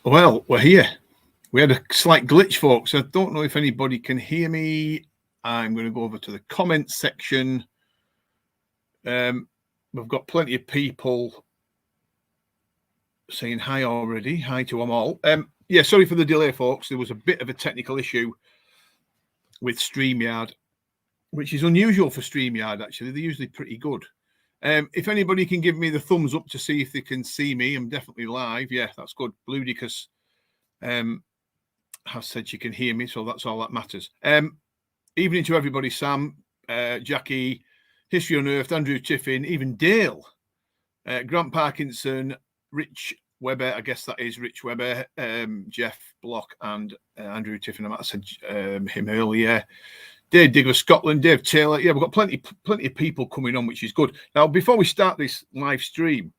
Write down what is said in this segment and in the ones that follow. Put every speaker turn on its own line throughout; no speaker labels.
Well, we're here. We had a slight glitch, folks. I don't know if anybody can hear me. I'm going to go over to the comments section. We've got plenty of people saying hi already. Hi to them all. Yeah, sorry for the delay, folks. There was a bit of a technical issue with StreamYard, which is unusual for StreamYard, actually. They're usually pretty good. If anybody can give me the thumbs up to see if they can see me, I'm definitely live. Yeah, that's good. Bloodicus has said she can hear me, so that's all that matters. Evening to everybody, Sam, Jackie, History Unearthed, Andrew Tiffin, even Dale, Grant Parkinson, Rich Webber, I guess that is Rich Webber, Jeff Block, and Andrew Tiffin. I might have said him earlier. Dave Digger, Scotland, Dave Taylor. Yeah, we've got plenty of people coming on, which is good. Now, before we start this live stream,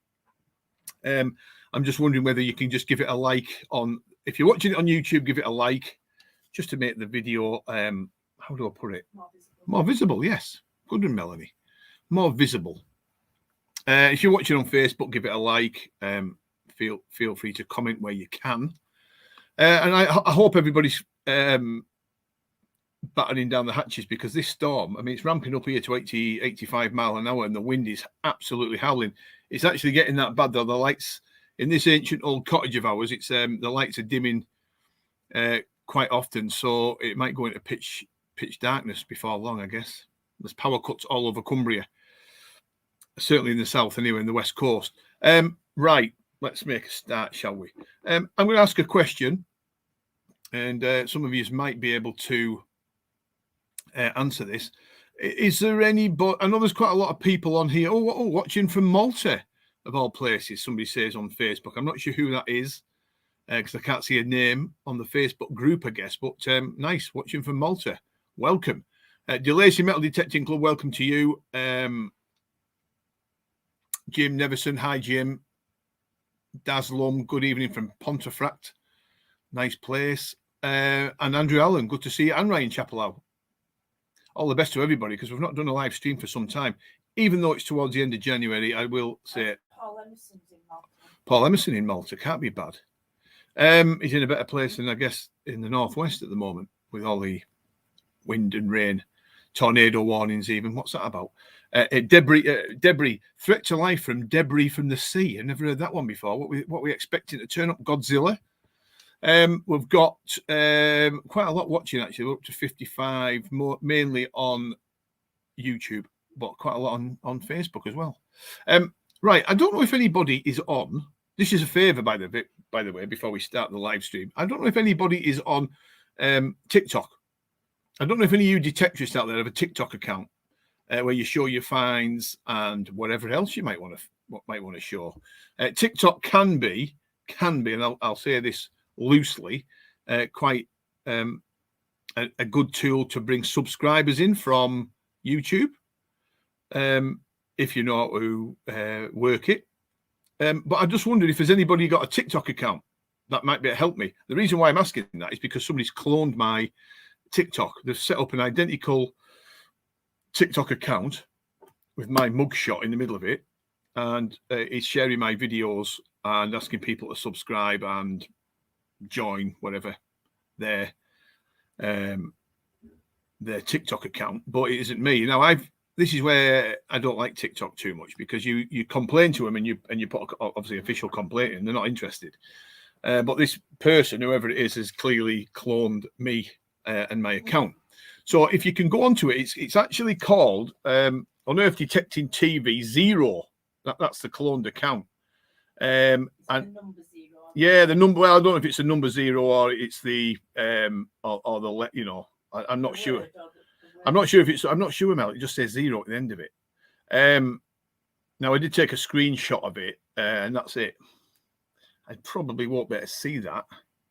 I'm just wondering whether you can just give it a like on. If you're watching it on YouTube, give it a like, just to make the video. How do I put it? More visible. Yes, good one, Melanie. More visible. If you're watching on Facebook, give it a like. Feel free to comment where you can. And I hope everybody's battening down the hatches, because this storm, I mean, it's ramping up here to 80, 85 mile an hour, and the wind is absolutely howling. It's actually getting that bad, though. The lights in this ancient old cottage of ours, it's the lights are dimming quite often, so it might go into pitch darkness before long, I guess. There's power cuts all over Cumbria, certainly in the south, anyway, in the west coast. Right, let's make a start, shall we? I'm going to ask a question, and some of you might be able to answer this. Is there anybody? I know there's quite a lot of people on here. Oh, watching from Malta, of all places, somebody says on Facebook. I'm not sure who that is, because I can't see a name on the Facebook group, I guess. But nice, watching from Malta. Welcome. DeLacy Metal Detecting Club, welcome to you. Jim Neverson, hi Jim. Daslum, good evening from Pontefract. Nice place. And Andrew Allen, good to see you. And Ryan Chapelau. All the best to everybody, because we've not done a live stream for some time. Even though it's towards the end of January, I will say
Paul Emerson's in Malta.
Paul Emerson in Malta can't be bad. He's in a better place than, I guess, in the northwest at the moment, with all the wind and rain, tornado warnings even. What's that about? Debris, threat to life from debris from the sea. I've never heard that one before. What we expecting to turn up? Godzilla. We've got quite a lot watching, actually. We're up to 55, mainly on YouTube, but quite a lot on Facebook as well. Right, I don't know if anybody is on. This is a favour, by the way, before we start the live stream. I don't know if anybody is on TikTok. I don't know if any of you detectorists out there have a TikTok account where you show your finds and whatever else you might want to show. TikTok can be, and I'll say this loosely, quite a good tool to bring subscribers in from YouTube, if you know how to work it. But I just wondered if there's anybody got a TikTok account that might be able to help me. The reason why I'm asking that is because somebody's cloned my TikTok. They've set up an identical TikTok account with my mugshot in the middle of it, and it's sharing my videos and asking people to subscribe and join whatever their TikTok account. But it isn't me. Now this is where I don't like TikTok too much, because you complain to them and you put obviously official complaint in, they're not interested. But this person, whoever it is, has clearly cloned me and my account. So if you can go onto it, it's actually called Unearthed Detecting TV 0. That's the cloned account.
And the number 0.
Yeah, the number. Well, I don't know if it's a number 0 or it's the or the, you know. I'm not sure. I'm not sure if it's. I'm not sure, Mel. It just says 0 at the end of it. Now I did take a screenshot of it, and that's it. I probably won't be able to see that.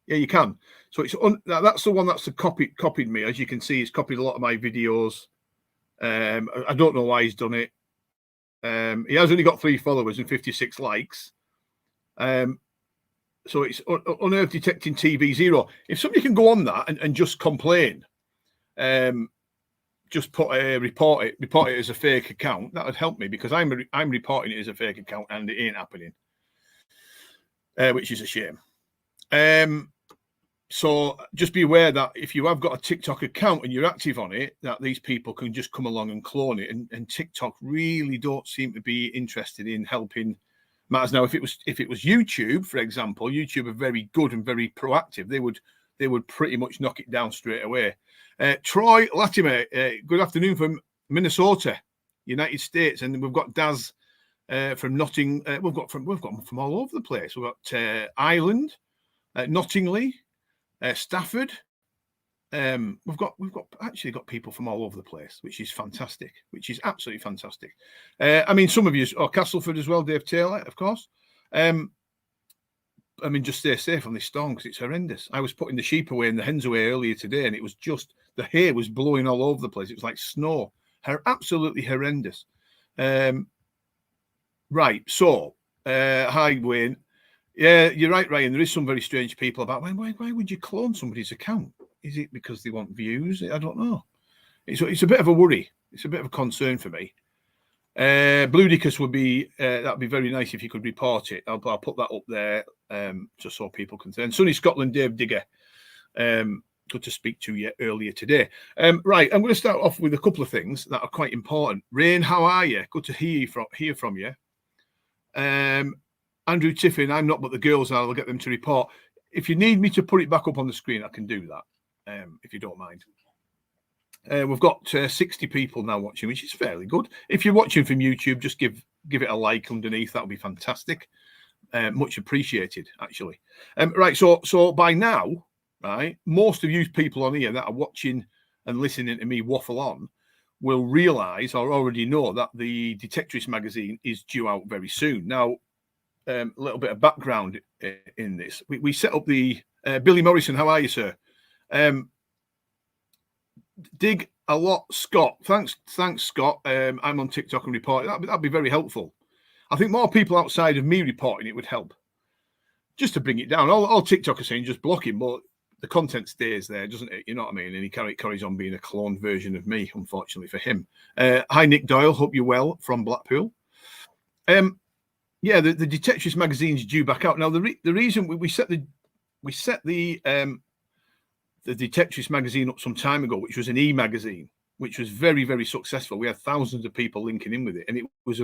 Yeah, you can. So it's that's the one that's copied me. As you can see, he's copied a lot of my videos. I don't know why he's done it. He has only got 3 followers and 56 likes. So it's Unearthed Detecting TV 0. If somebody can go on that and just complain, just put a report it as a fake account, that would help me, because I'm reporting it as a fake account and it ain't happening, which is a shame. So just be aware that if you have got a TikTok account and you're active on it, that these people can just come along and clone it. And TikTok really don't seem to be interested in helping matters. Now, if it was YouTube, for example, YouTube are very good and very proactive. They would pretty much knock it down straight away. Troy Latimer, good afternoon from Minnesota, United States, and we've got Daz from Notting. We've got them from all over the place. We've got Ireland, Nottingley. Stafford, we've got actually got people from all over the place, which is fantastic, which is absolutely fantastic. I mean, some of you, Castleford as well, Dave Taylor, of course. I mean, just stay safe on this storm because it's horrendous. I was putting the sheep away and the hens away earlier today, and it was just the hay was blowing all over the place. It was like snow, absolutely horrendous. Right, so hi Wayne. Yeah, you're right, Ryan. There is some very strange people about why would you clone somebody's account? Is it because they want views? I don't know. It's a bit of a worry. It's a bit of a concern for me. Bloodicus would be that'd be very nice if you could report it. I'll put that up there just so people can see. And Sunny Scotland, Dave Digger. Good to speak to you earlier today. Right, I'm going to start off with a couple of things that are quite important. Rain, how are you? Good to hear from you. Andrew Tiffin, I'm not, but the girls are. I'll get them to report. If you need me to put it back up on the screen, I can do that, if you don't mind. We've got 60 people now watching, which is fairly good. If you're watching from YouTube, just give it a like underneath. That would be fantastic. Much appreciated, actually. Right, so by now, right, most of you people on here that are watching and listening to me waffle on will realise or already know that the Detectorist magazine is due out very soon. Now, a little bit of background in this. We set up the Billy Morrison. How are you, sir? Dig a lot, Scott. Thanks, Scott. I'm on TikTok and report. That'd be very helpful. I think more people outside of me reporting it would help, just to bring it down. All TikTok are saying just block him, but the content stays there, doesn't it? You know what I mean? And he carries on being a cloned version of me, unfortunately for him. Hi, Nick Doyle. Hope you're well from Blackpool. Yeah, the Detectorist magazine's due back out now. The reason we set the Detectorist magazine up some time ago, which was an e-magazine, which was very, very successful. We had thousands of people linking in with it, and it was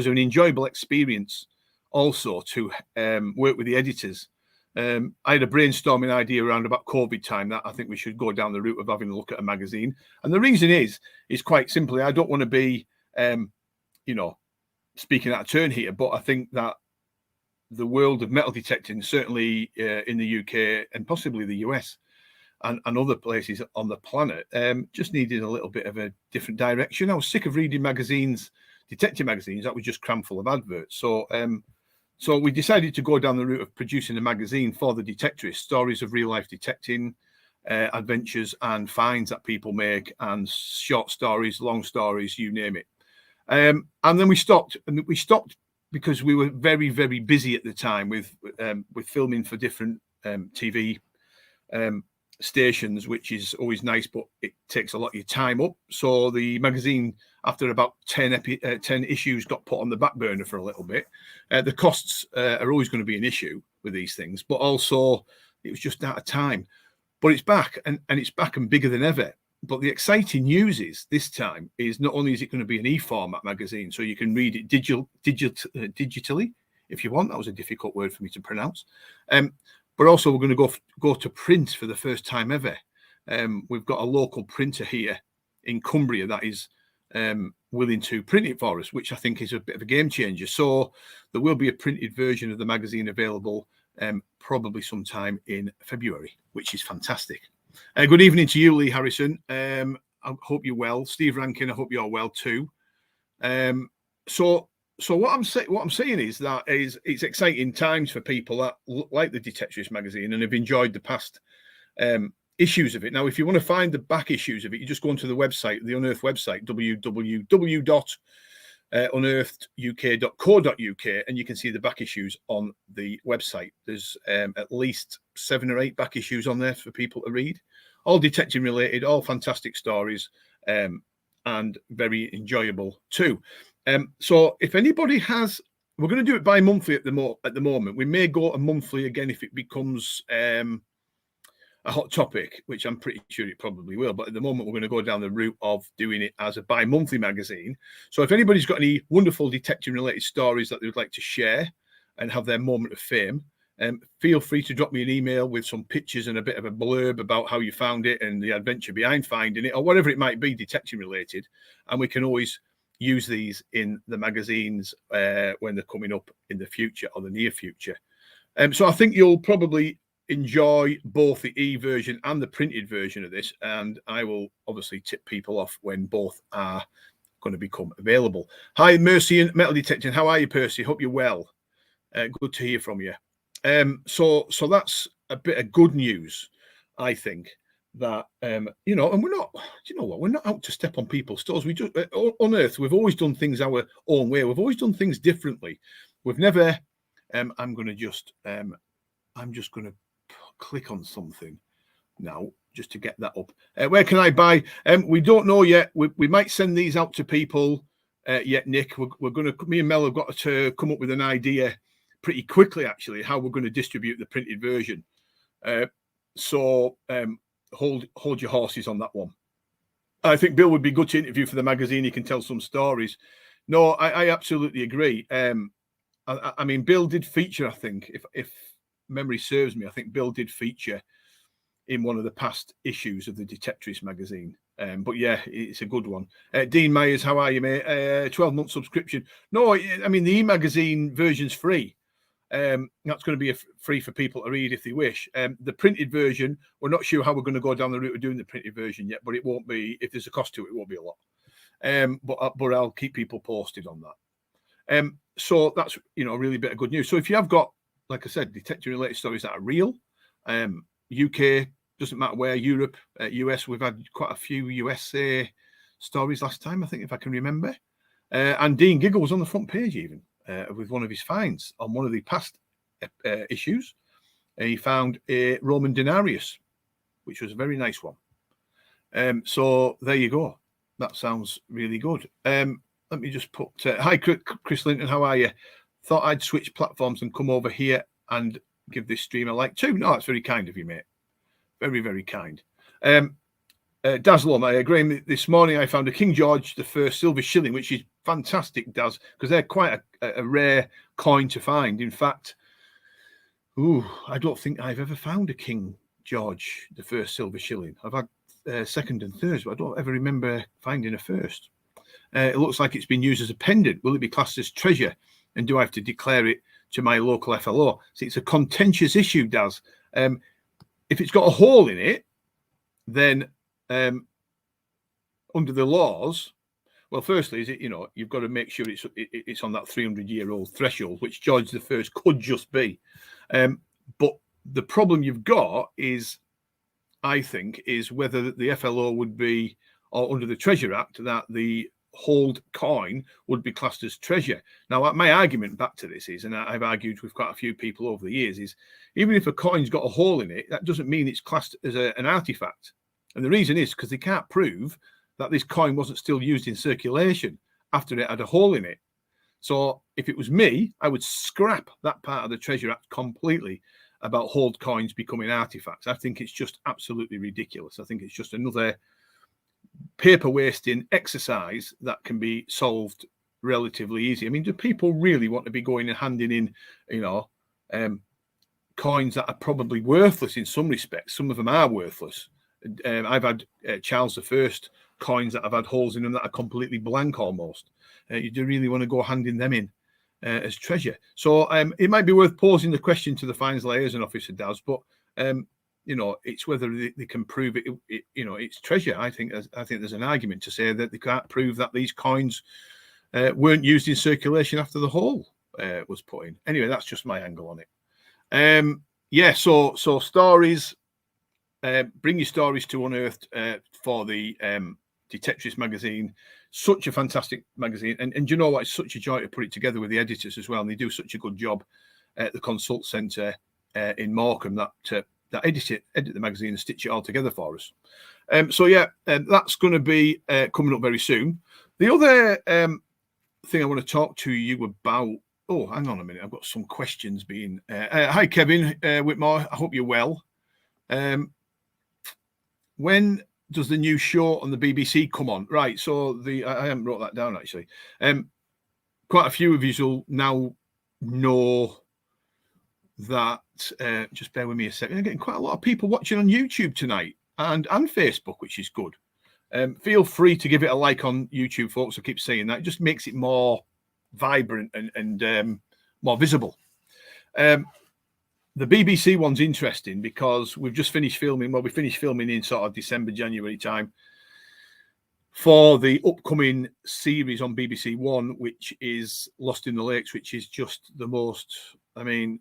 an enjoyable experience also to work with the editors. I had a brainstorming idea around about COVID time that I think we should go down the route of having a look at a magazine, and the reason is quite simply I don't want to be, speaking out of turn here, but I think that the world of metal detecting, certainly in the UK and possibly the US and other places on the planet, just needed a little bit of a different direction. I was sick of reading magazines, detective magazines, that was just crammed full of adverts. So we decided to go down the route of producing a magazine for the Detectorist, stories of real life detecting, adventures and finds that people make, and short stories, long stories, you name it. And then we stopped because we were very, very busy at the time with filming for different TV stations, which is always nice, but it takes a lot of your time up. So the magazine, after about 10 issues, got put on the back burner for a little bit. The costs are always going to be an issue with these things, but also it was just out of time. But it's back, and it's back and bigger than ever. But the exciting news is this time is not only is it going to be an e-format magazine, so you can read it digitally if you want. That was a difficult word for me to pronounce. But also we're going to go to print for the first time ever. We've got a local printer here in Cumbria that is willing to print it for us, which I think is a bit of a game changer. So there will be a printed version of the magazine available probably sometime in February, which is fantastic. Good evening to you, Lee Harrison. I hope you're well. Steve Rankin, I hope you're well too. So what I'm saying is that it's exciting times for people that like the Detectorist magazine and have enjoyed the past issues of it. Now, if you want to find the back issues of it, you just go onto the website, the Unearthed website, www.uneartheduk.co.uk, and you can see the back issues on the website. There's at least 7 or 8 back issues on there for people to read, all detecting related, all fantastic stories, and very enjoyable too. So if anybody has we're going to do it bi-monthly at the moment. We may go to monthly again if it becomes a hot topic, which I'm pretty sure it probably will. But at the moment, we're going to go down the route of doing it as a bi-monthly magazine. So if anybody's got any wonderful detecting-related stories that they would like to share and have their moment of fame, feel free to drop me an email with some pictures and a bit of a blurb about how you found it and the adventure behind finding it, or whatever it might be detecting related. And we can always use these in the magazines when they're coming up in the future or the near future. So I think you'll probably enjoy both the e-version and the printed version of this, and I will obviously tip people off when both are going to become available. Hi, Mercy and Metal Detecting. How are you, Percy? Hope you're well. Good to hear from you. So that's a bit of good news, I think, that and we're not, we're not out to step on people's toes. We just Unearthed, we've always done things our own way. We've always done things differently. We've never I'm just going to click on something now just to get that up. Where can I buy? We don't know yet. We might send these out to people yet, Nick. Me and Mel have got to come up with an idea pretty quickly, actually, how we're going to distribute the printed version. So hold your horses on that one. I think Bill would be good to interview for the magazine. He can tell some stories. No, I absolutely agree. I mean, Bill did feature, I think, if memory serves me, I think Bill did feature in one of the past issues of the Detectorist magazine. But yeah, it's a good one. Dean Myers, how are you, mate? 12-month subscription. No, I mean, the e-magazine version's free. That's going to be free for people to read if they wish. The printed version, we're not sure how we're going to go down the route of doing the printed version yet, but it won't be, if there's a cost to it, it won't be a lot. But I'll keep people posted on that. So that's, really bit of good news. So if you have got, like I said, detecting related stories that are real, UK, doesn't matter where, Europe, US, we've had quite a few USA stories last time, I think, if I can remember. And Dean Giggle was on the front page even with one of his finds on one of the past issues. He found a Roman denarius, which was a very nice one. So there you go. That sounds really good. Let me just put, hi, Chris Linton, how are you? Thought I'd switch platforms and come over here and give this stream a like too. No, that's very kind of you, mate. Very, very kind. Dazzle, Graham, this morning I found a King George I silver shilling, which is fantastic, Daz, because they're quite a rare coin to find. In fact, I don't think I've ever found a King George I silver shilling. I've had second and thirds, but I don't ever remember finding a first. It looks like it's been used as a pendant. Will it be classed as treasure? And do I have to declare it to my local FLO? See, it's a contentious issue, Daz. If it's got a hole in it, then under the laws, well, firstly, is it, you've got to make sure it's on that 300-year-old threshold, which George I could just be. But the problem you've got is, I think, is whether the FLO would be, or under the Treasure Act, that the hold coin would be classed as treasure. Now, my argument back to this is, and I've argued with quite a few people over the years, is even if a coin's got a hole in it, that doesn't mean it's classed as an artifact. And the reason is because they can't prove that this coin wasn't still used in circulation after it had a hole in it. So if it was me, I would scrap that part of the Treasure Act completely about hold coins becoming artifacts. I think it's just absolutely ridiculous. I think it's just another paper wasting exercise that can be solved relatively easy. I mean, do people really want to be going and handing in, coins that are probably worthless in some respects? Some of them are worthless. I've had Charles I coins that have had holes in them that are completely blank almost. You do really want to go handing them in as treasure? So it might be worth posing the question to the fines liaison officer, Daz, but it's whether they can prove it. It's treasure. I think there's an argument to say that they can't prove that these coins weren't used in circulation after the hole was put in. Anyway, that's just my angle on it. So stories. Bring your stories to Unearthed for the Detectorist magazine. Such a fantastic magazine, and you know what? It's such a joy to put it together with the editors as well, and they do such a good job at the Consult Centre in Morecambe that edit the magazine and stitch it all together for us. That's going to be coming up very soon. The other thing I want to talk to you about Oh, hang on a minute. I've got some questions being. Hi, Kevin Whitmore. I hope you're well. When does the new show on the BBC come on? Right. So I haven't wrote that down actually. Quite a few of you will now know that. Just bear with me a second. I'm getting quite a lot of people watching on YouTube tonight and Facebook, which is good. Feel free to give it a like on YouTube, folks. I keep saying that. It just makes it more vibrant and more visible. The BBC one's interesting because we've just finished filming. Well, we finished filming in sort of December, January time for the upcoming series on BBC One, which is Lost in the Lakes, which is just the most. I mean,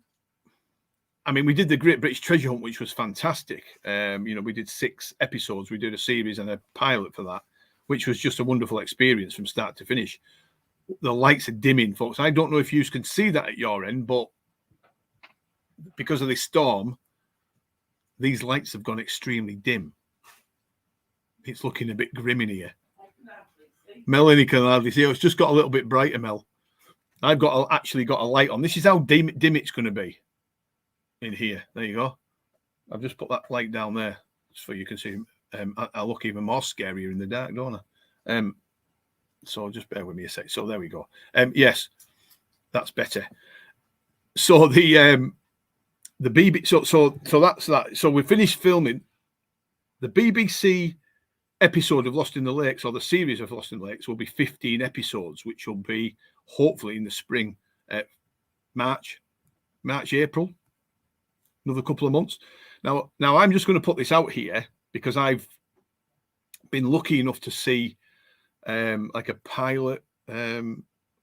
we did the Great British Treasure Hunt, which was fantastic. We did 6 episodes. We did a series and a pilot for that, which was just a wonderful experience from start to finish. The lights are dimming, folks. I don't know if you can see that at your end, but because of this storm, these lights have gone extremely dim. It's looking a bit grim in here. Melanie can hardly see. It's just got a little bit brighter, Mel. I've actually got a light on. This is how dim it's going to be in here. There you go. I've just put that light down there so you can see. I look even more scarier in the dark, don't I? So just bear with me a sec. So there we go. Yes, that's better. So the BBC. So that's that. So we finished filming the BBC episode of Lost in the Lakes, or the series of Lost in the Lakes, will be 15 episodes, which will be hopefully in the spring, March, April, another couple of months. Now I'm just going to put this out here because I've been lucky enough to see like a pilot,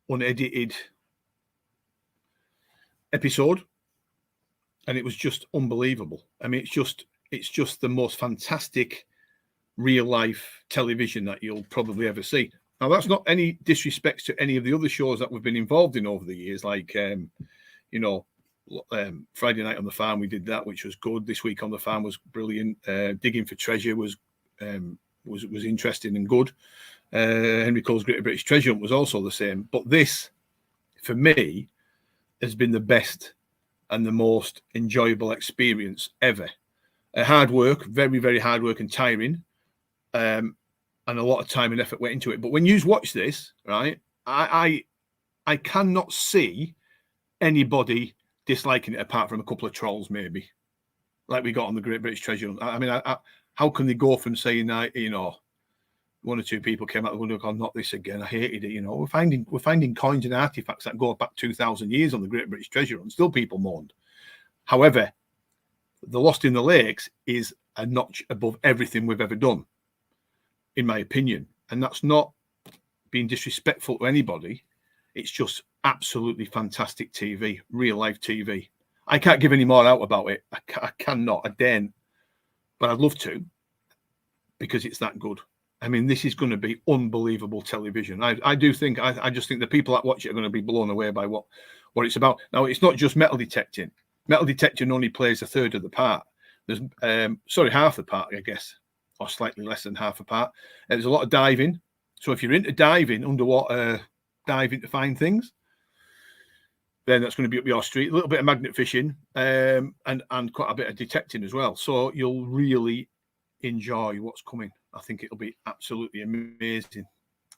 unedited episode, and it was just unbelievable. I mean, it's just the most fantastic real life television that you'll probably ever see. Now, that's not any disrespect to any of the other shows that we've been involved in over the years, like Friday Night on the Farm. We did that, which was good. This Week on the Farm was brilliant. Digging for Treasure was interesting and good. Henry Cole's Great British Treasure Hunt was also the same. But this, for me, has been the best and the most enjoyable experience ever. Hard work, very, very hard work and tiring. And a lot of time and effort went into it. But when you watch this, right, I cannot see anybody disliking it apart from a couple of trolls, maybe, like we got on the Great British Treasure Hunt. I mean, how can they go from saying that, one or two people came out and were going, not this again, I hated it. We're finding coins and artifacts that go back 2,000 years on the Great British Treasure Hunt. Still people mourned. However, the Lost in the Lakes is a notch above everything we've ever done, in my opinion. And that's not being disrespectful to anybody. It's just absolutely fantastic TV, real life TV. I can't give any more out about it. I cannot. I daren't. But I'd love to, because it's that good. I mean, this is going to be unbelievable television. I do think, I just think the people that watch it are going to be blown away by what it's about. Now, it's not just metal detecting. Metal detecting only plays a third of the part. There's, half the part, I guess, or slightly less than half a part. There's a lot of diving. So if you're into diving, underwater diving to find things, then that's going to be up your street. A little bit of magnet fishing, and quite a bit of detecting as well. So you'll really enjoy what's coming. I think it'll be absolutely amazing.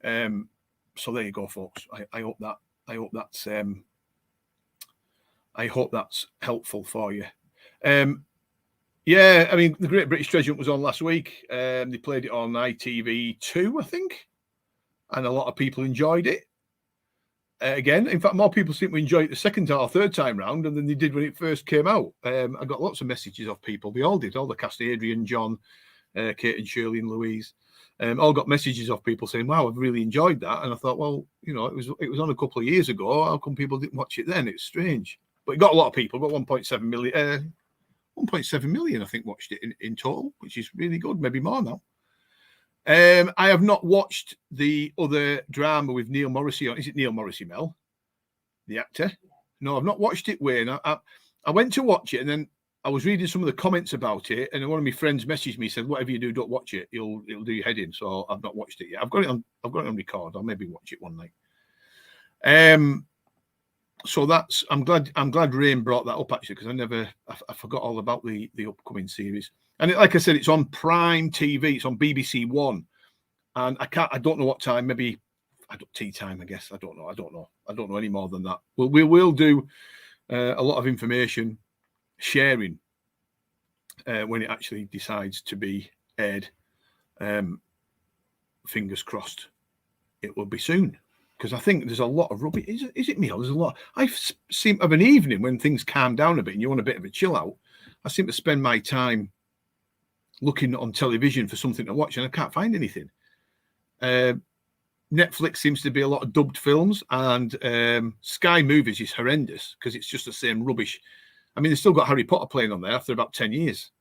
So there you go, folks. I hope that's helpful for you. Yeah, I mean, the Great British Treasure Hunt was on last week. They played it on ITV2, I think, and a lot of people enjoyed it. Again, in fact, more people seem to enjoy it the second or third time round than they did when it first came out. I got lots of messages off people. They all did. All the cast, Adrian, John, Kate and Shirley and Louise, all got messages off people saying, wow, I've really enjoyed that. And I thought, well, it was on a couple of years ago. How come people didn't watch it then? It's strange. But it got a lot of people. Got 1.7 million. 1.7 million, I think, watched it in total, which is really good. Maybe more now. I have not watched the other drama with Neil Morrissey on. Is it Neil Morrissey, Mel? The actor? No, I've not watched it, Wayne. I went to watch it, and then I was reading some of the comments about it, and one of my friends messaged me, said, whatever you do, don't watch it. It'll do your head in. So I've not watched it yet. I've got it on record. I'll maybe watch it one night. So that's I'm glad Rain brought that up actually, because I forgot all about the upcoming series. And like I said, it's on Prime TV. It's on BBC One, and I don't know what time. Maybe tea time, I guess. I don't know any more than that. We will do a lot of information sharing when it actually decides to be aired. Fingers crossed, it will be soon, because I think there's a lot of rubbish. Is it me? There's a lot. I seem of an evening when things calm down a bit and you want a bit of a chill out. I seem to spend my time looking on television for something to watch, and I can't find anything. Netflix seems to be a lot of dubbed films, and Sky Movies is horrendous because it's just the same rubbish. I mean, they've still got Harry Potter playing on there after about 10 years.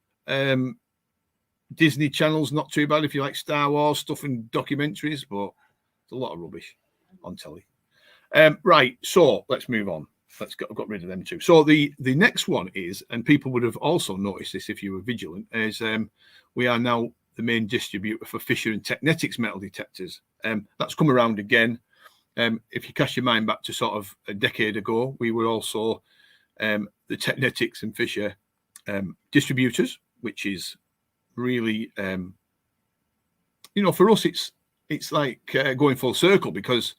Disney Channel's not too bad if you like Star Wars stuff and documentaries, but it's a lot of rubbish on telly. Right, so let's move on. I've got rid of them too. So the next one is, and people would have also noticed this if you were vigilant, is we are now the main distributor for Fisher and Technetics metal detectors. That's come around again. If you cast your mind back to sort of a decade ago, we were also the Technetics and Fisher distributors, which is really, for us, it's like going full circle, because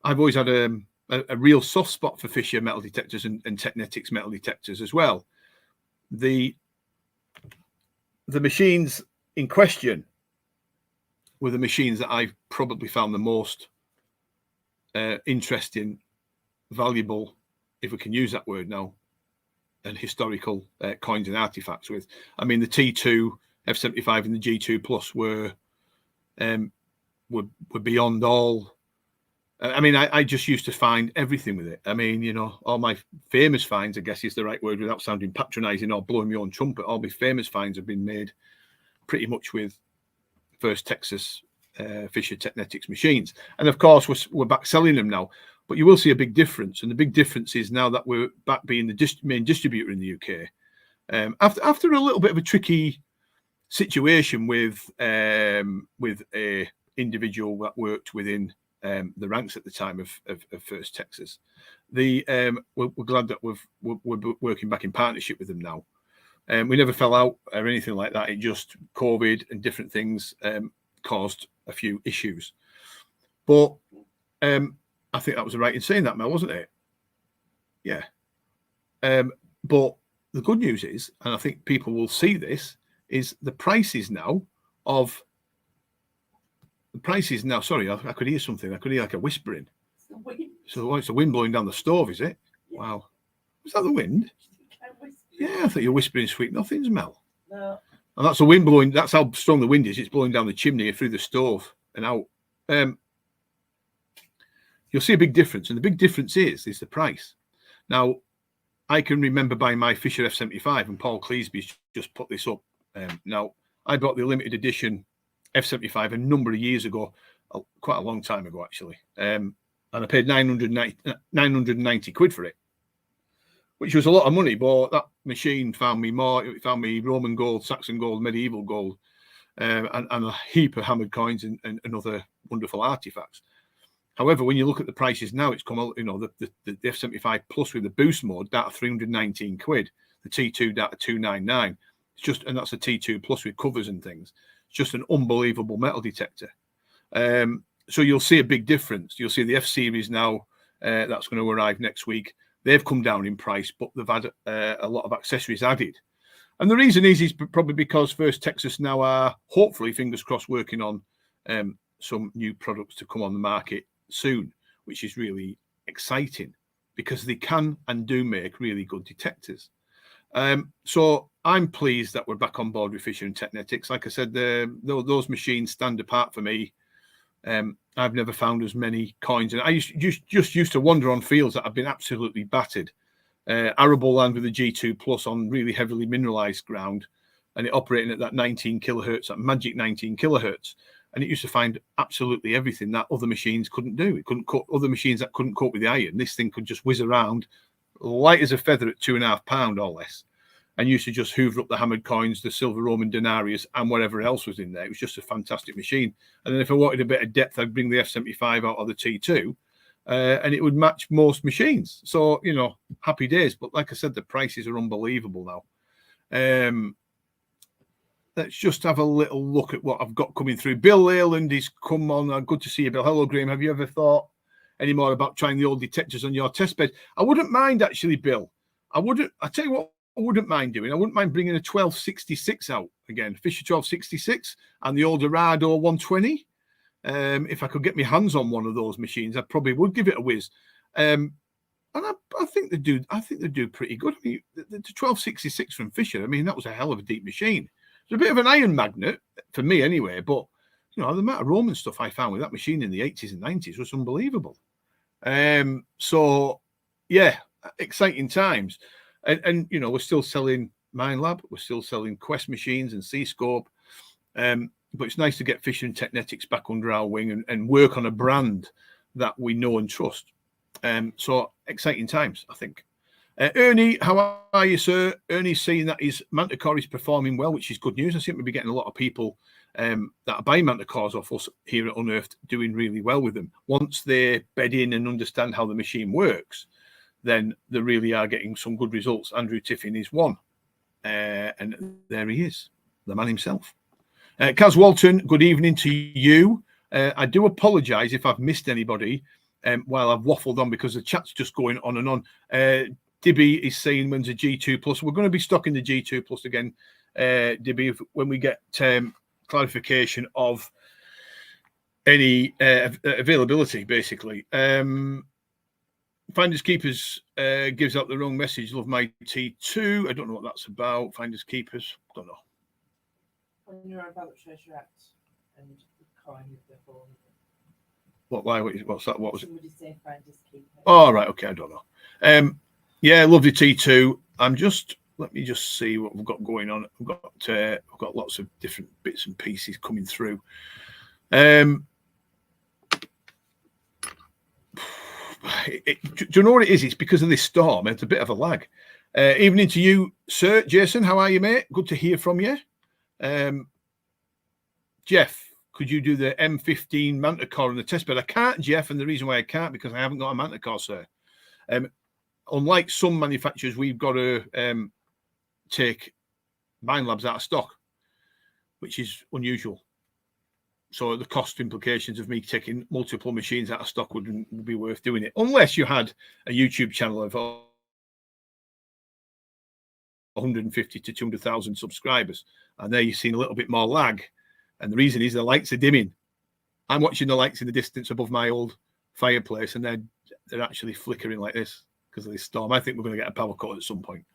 I've always had a real soft spot for Fisher metal detectors and Technetics metal detectors as well. The machines in question were the machines that I've probably found the most interesting, valuable, if we can use that word now, and historical coins and artifacts with. I mean, the T2 F75 and the G2 Plus were beyond all. I mean, I just used to find everything with it. I mean, all my famous finds, I guess is the right word without sounding patronizing or blowing my own trumpet, all my famous finds have been made pretty much with First Texas Fisher Technetics machines. And of course, we're back selling them now. But you will see a big difference. And the big difference is now that we're back being the main distributor in the UK. After a little bit of a tricky situation with a individual that worked within the ranks at the time of First Texas, we're glad that we're working back in partnership with them now. We never fell out or anything like that. It just COVID and different things caused a few issues. But I think that was right in saying that, Mel, wasn't it? Yeah. But the good news is, and I think people will see this, is the prices now. Sorry, I could hear something. I could hear like a whispering.
It's the wind.
So it's the wind blowing down the stove, is it? Yeah. Wow. Was that the wind? Yeah, I thought you were whispering sweet nothings, Mel.
No.
And that's the wind blowing. That's how strong the wind is. It's blowing down the chimney through the stove and out. You'll see a big difference, and the big difference is the price. Now, I can remember buying my Fisher F75, and Paul Cleeseby's just put this up. Now, I bought the limited edition F75 a number of years ago, quite a long time ago actually, and I paid 990 quid for it, which was a lot of money. But that machine found me Roman gold, Saxon gold, medieval gold, and a heap of hammered coins and other wonderful artifacts. However, when you look at the prices now, it's come out, the F75 Plus with the boost mode, that 319 quid, the T2 that 299. It's just, and that's a T2 Plus with covers and things. It's just an unbelievable metal detector. So you'll see a big difference. You'll see the F series now, that's going to arrive next week. They've come down in price, but they've had a lot of accessories added. And the reason is probably because First Texas now are, hopefully, fingers crossed, working on some new products to come on the market soon, which is really exciting because they can and do make really good detectors. So I'm pleased that we're back on board with Fisher and Technetics. Like I said, those machines stand apart for me. I've never found as many coins, and I used to wander on fields that have been absolutely battered. Arable land with the G2 Plus on really heavily mineralized ground, and it operating at that 19 kilohertz, that magic 19 kilohertz. And it used to find absolutely everything that other machines couldn't do. It couldn't cope, other machines that couldn't cope with the iron. This thing could just whiz around, light as a feather at 2.5 pounds or less, and used to just hoover up the hammered coins, the silver Roman denarius, and whatever else was in there. It was just a fantastic machine. And then if I wanted a bit of depth, I'd bring the F75 out of the T2, and it would match most machines. So, you know, happy days. But like I said, the prices are unbelievable now. Let's just have a little look at what I've got coming through. Bill Leyland is come on. Good to see you, Bill. Hello, Graham. Have you ever thought any more about trying the old detectors on your test bed? I wouldn't mind, actually, Bill. I tell you what I wouldn't mind doing. I wouldn't mind bringing a 1266 out again, Fisher 1266 and the old Dorado 120. If I could get my hands on one of those machines, I probably would give it a whiz. And I think they do. I think they do pretty good. I mean, the 1266 from Fisher. I mean, that was a hell of a deep machine. It's a bit of an iron magnet for me, anyway. But you know, the amount of Roman stuff I found with that machine in the 80s and 90s was unbelievable. So yeah, exciting times. And you know, we're still selling MindLab, we're still selling Quest machines and C-Scope. But it's nice to get Fisher and Technetics back under our wing and work on a brand that we know and trust. So exciting times, I think. Ernie, how are you, sir? Ernie's saying that his Manticore is performing well, which is good news. I seem to be getting a lot of people that are buying Manticores off us here at Unearthed doing really well with them. Once they bed in and understand how the machine works, then they really are getting some good results. Andrew Tiffin is one. And there he is, the man himself. Kaz Walton, good evening to you. I do apologise if I've missed anybody while I've waffled on because the chat's just going on and on. Dibby is saying when's a G2 Plus. We're going to be stocking the G2 Plus again, Dibby, when we get clarification of any availability, basically. Finders Keepers gives out the wrong message. Love my T2. I don't know what that's about. Finders Keepers. Don't know.
When you're about Treasure Act and the coin with the hole.
What? Why? What's that? What was it?
Somebody say Finders Keepers.
Oh, right. Okay. I don't know. Yeah, lovely T2. Let me just see what we've got going on. I've got lots of different bits and pieces coming through. Do you know what it is? It's because of this storm. It's a bit of a lag. Evening to you, sir. Jason, how are you, mate? Good to hear from you. Jeff, could you do the M15 Manticore on the test bed? I can't, Jeff, and the reason why I can't because I haven't got a Manticore, sir. Unlike some manufacturers, we've got to take MindLabs out of stock, which is unusual. So the cost implications of me taking multiple machines out of stock wouldn't be worth doing it, unless you had a YouTube channel of 150 to 200,000 subscribers. And there you've seen a little bit more lag. And the reason is the lights are dimming. I'm watching the lights in the distance above my old fireplace, and they're actually flickering like this because of this storm. I think we're going to get a power cut at some point.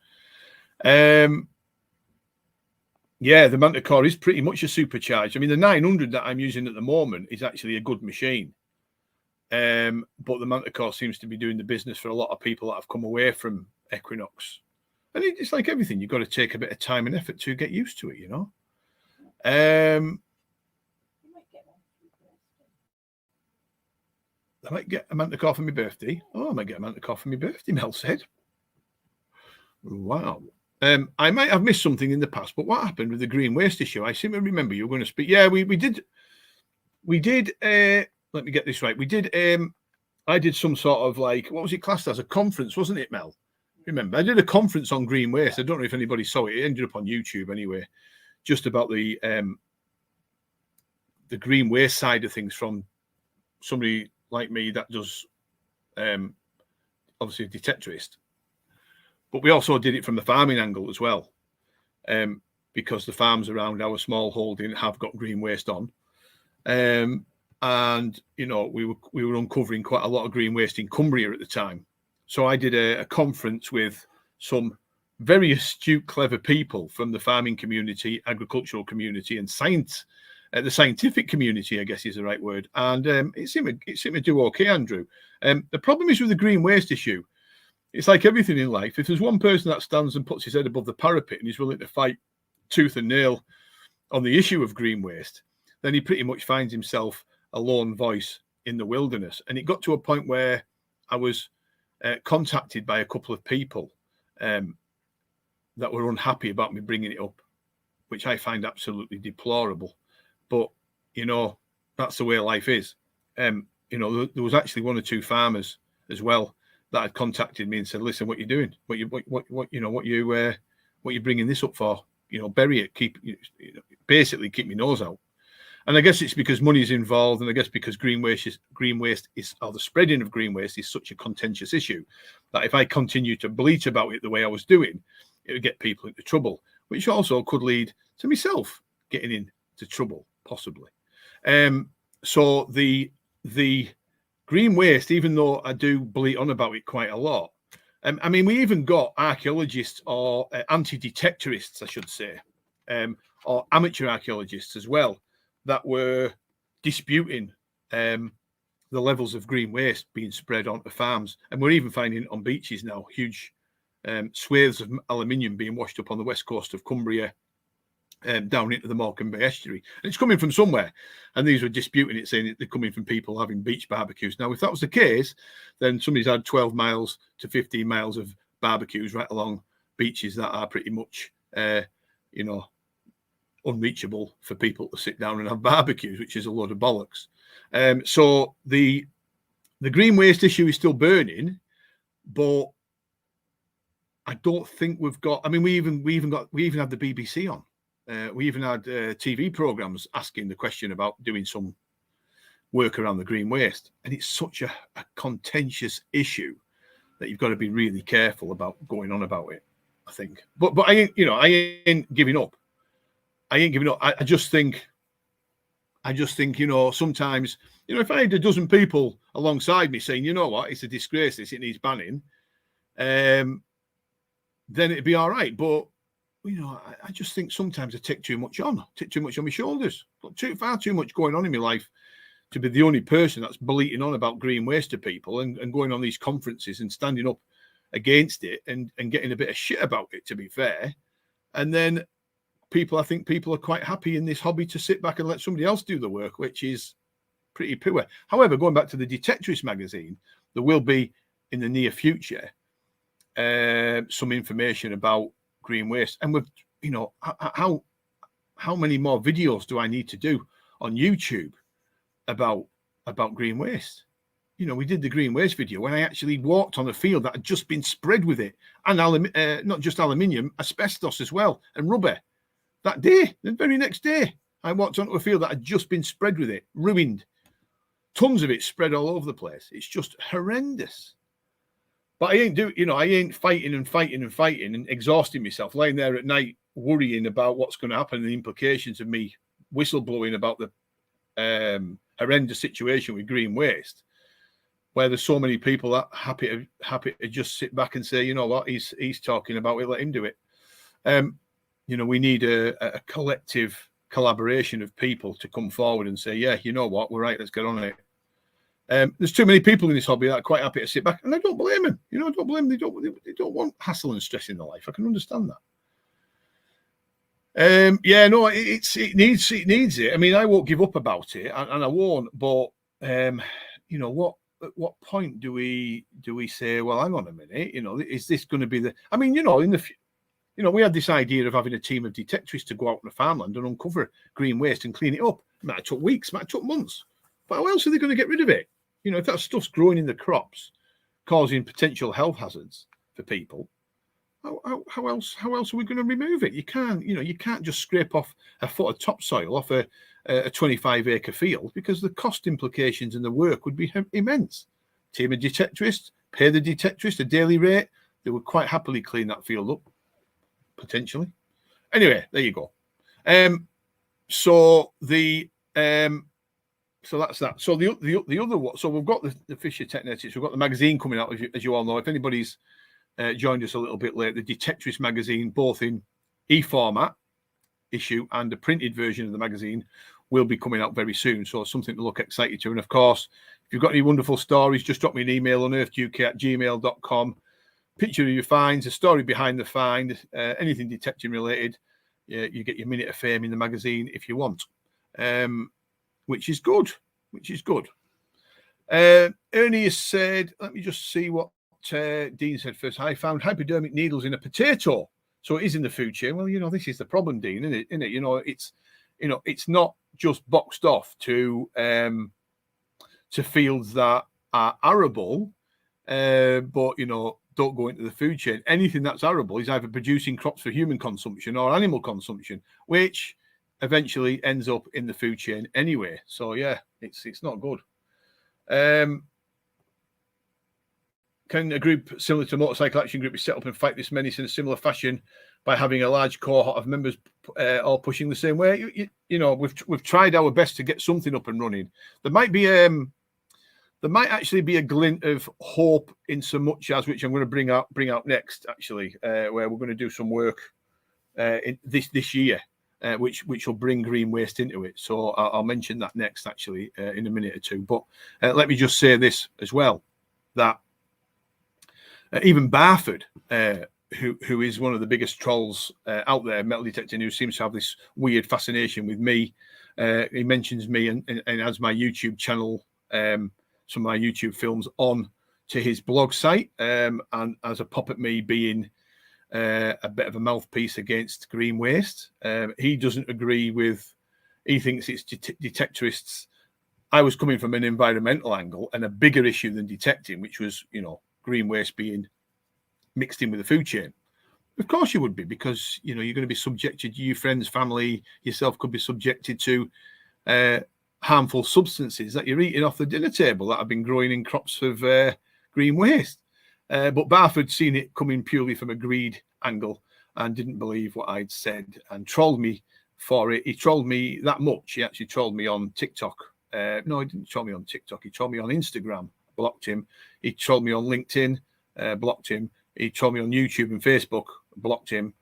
Yeah, the Manticore is pretty much a supercharged. I mean, the 900 that I'm using at the moment is actually a good machine. But the Manticore seems to be doing the business for a lot of people that have come away from Equinox. And it's like everything. You've got to take a bit of time and effort to get used to it, you know. I might get a Manticore for my birthday. Oh, I might get a Manticore for my birthday, Mel said. Wow. I might have missed something in the past, but what happened with the green waste issue? I seem to remember you were going to speak. Yeah, we did. Let me get this right. I did some sort of like, what was it classed as? A conference, wasn't it, Mel? Remember, I did a conference on green waste. I don't know if anybody saw it. It ended up on YouTube anyway, just about the green waste side of things from somebody like me that does obviously a detectorist. But we also did it from the farming angle as well, because the farms around our small holding have got green waste on. And, you know, we were uncovering quite a lot of green waste in Cumbria at the time. So I did a conference with some very astute, clever people from the farming community, agricultural community, and science, the scientific community, I guess is the right word. And it seemed to do okay, Andrew. The problem is with the green waste issue, it's like everything in life. If there's one person that stands and puts his head above the parapet and he's willing to fight tooth and nail on the issue of green waste, then he pretty much finds himself a lone voice in the wilderness. And it got to a point where I was contacted by a couple of people that were unhappy about me bringing it up, which I find absolutely deplorable. But, you know, that's the way life is. there was actually one or two farmers as well that had contacted me and said, "Listen, what you're doing? What you bringing this up for? Bury it. Basically keep my nose out." And I guess it's because money's involved, and I guess because green waste is, or the spreading of green waste is such a contentious issue that if I continue to bleat about it the way I was doing, it would get people into trouble, which also could lead to myself getting into trouble, possibly. So the green waste, even though I do bleat on about it quite a lot, I mean, we even got archaeologists or anti-detectorists, I should say, or amateur archaeologists as well, that were disputing the levels of green waste being spread onto farms. And we're even finding on beaches now huge swathes of aluminium being washed up on the west coast of Cumbria, down into the Morecambe Bay estuary. And it's coming from somewhere. And these were disputing it, saying that they're coming from people having beach barbecues. Now, if that was the case, then somebody's had 12 miles to 15 miles of barbecues right along beaches that are pretty much, unreachable for people to sit down and have barbecues, which is a load of bollocks. So the green waste issue is still burning, but I don't think we've got. I mean, we even had the BBC on. We even had TV programs asking the question about doing some work around the green waste, and it's such a contentious issue that you've got to be really careful about going on about it, I think. But I ain't giving up. I just think, sometimes, if I had a dozen people alongside me saying, you know what, it's a disgrace, it needs banning, then it'd be all right. But, I just think sometimes I take too much on my shoulders. Far too much going on in my life to be the only person that's bleating on about green waste to people and going on these conferences and standing up against it and getting a bit of shit about it, to be fair. And then I think people are quite happy in this hobby to sit back and let somebody else do the work, which is pretty poor. However, going back to the Detectorist magazine, there will be in the near future some information about green waste. And with how many more videos do I need to do on YouTube about green waste? We did the green waste video when I actually walked on a field that had just been spread with it, and not just aluminium, asbestos as well, and rubber. That day, the very next day, I walked onto a field that had just been spread with it, ruined. Tons of it spread all over the place. It's just horrendous. But I ain't fighting and exhausting myself, lying there at night worrying about what's going to happen and the implications of me whistleblowing about the horrendous situation with green waste, where there's so many people that happy to just sit back and say, you know what, he's talking about it, let him do it. We need a collective collaboration of people to come forward and say, yeah, you know what, we're right, let's get on it. There's too many people in this hobby that are quite happy to sit back, and I don't blame them. I don't blame them. They don't want hassle and stress in their life. I can understand that. It needs it. I mean, I won't give up about it, and I won't. But at what point do we say, well, hang on a minute, is this going to be the? I mean, we had this idea of having a team of detectorists to go out on the farmland and uncover green waste and clean it up. It might have took weeks, might have took months. But how else are they going to get rid of it? If that stuff's growing in the crops, causing potential health hazards for people, how else are we going to remove it? You can't just scrape off a foot of topsoil off a 25-acre field, because the cost implications and the work would be immense. Team of detectorists, pay the detectorist a daily rate. They would quite happily clean that field up, potentially. Anyway, there you go. So that's that. So the other one. So we've got the Fisher Technetics. We've got the magazine coming out, as you all know. If anybody's joined us a little bit late, the Detectorist magazine, both in e-format issue and the printed version of the magazine, will be coming out very soon. So something to look excited to. And of course, if you've got any wonderful stories, just drop me an email on uneartheduk@gmail.com. Picture of your finds, a story behind the find, anything detecting related. You get your minute of fame in the magazine if you want. Which is good. Ernie has said, let me just see what Dean said first. I found hypodermic needles in a potato, so it is in the food chain. Well, this is the problem, Dean, isn't it? It's not just boxed off to to fields that are arable, but don't go into the food chain. Anything that's arable is either producing crops for human consumption or animal consumption, which eventually ends up in the food chain anyway. So yeah, it's not good. Can a group similar to Motorcycle Action Group be set up and fight this menace in a similar fashion by having a large cohort of members all pushing the same way? We've tried our best to get something up and running. There might actually be a glint of hope in so much as, which I'm going to bring out next, actually, where we're going to do some work in this year, which will bring green waste into it. So I'll mention that next, actually, in a minute or two. But let me just say this as well, that even Barford, who is one of the biggest trolls out there, metal detecting, who seems to have this weird fascination with me. He mentions me and has my YouTube channel, some of my YouTube films on to his blog site, and as a pop at me being a bit of a mouthpiece against green waste. He doesn't agree with, he thinks it's detectorists. I was coming from an environmental angle and a bigger issue than detecting, which was, green waste being mixed in with the food chain. Of course you would be, because you're going to be subjected, you, friends, family, yourself could be subjected to harmful substances that you're eating off the dinner table that have been growing in crops of green waste. But Barford seen it coming purely from a greed angle and didn't believe what I'd said and trolled me for it. He trolled me that much. He actually trolled me on TikTok. No, he didn't troll me on TikTok. He trolled me on Instagram. Blocked him. He trolled me on LinkedIn, blocked him. He trolled me on YouTube and Facebook, blocked him.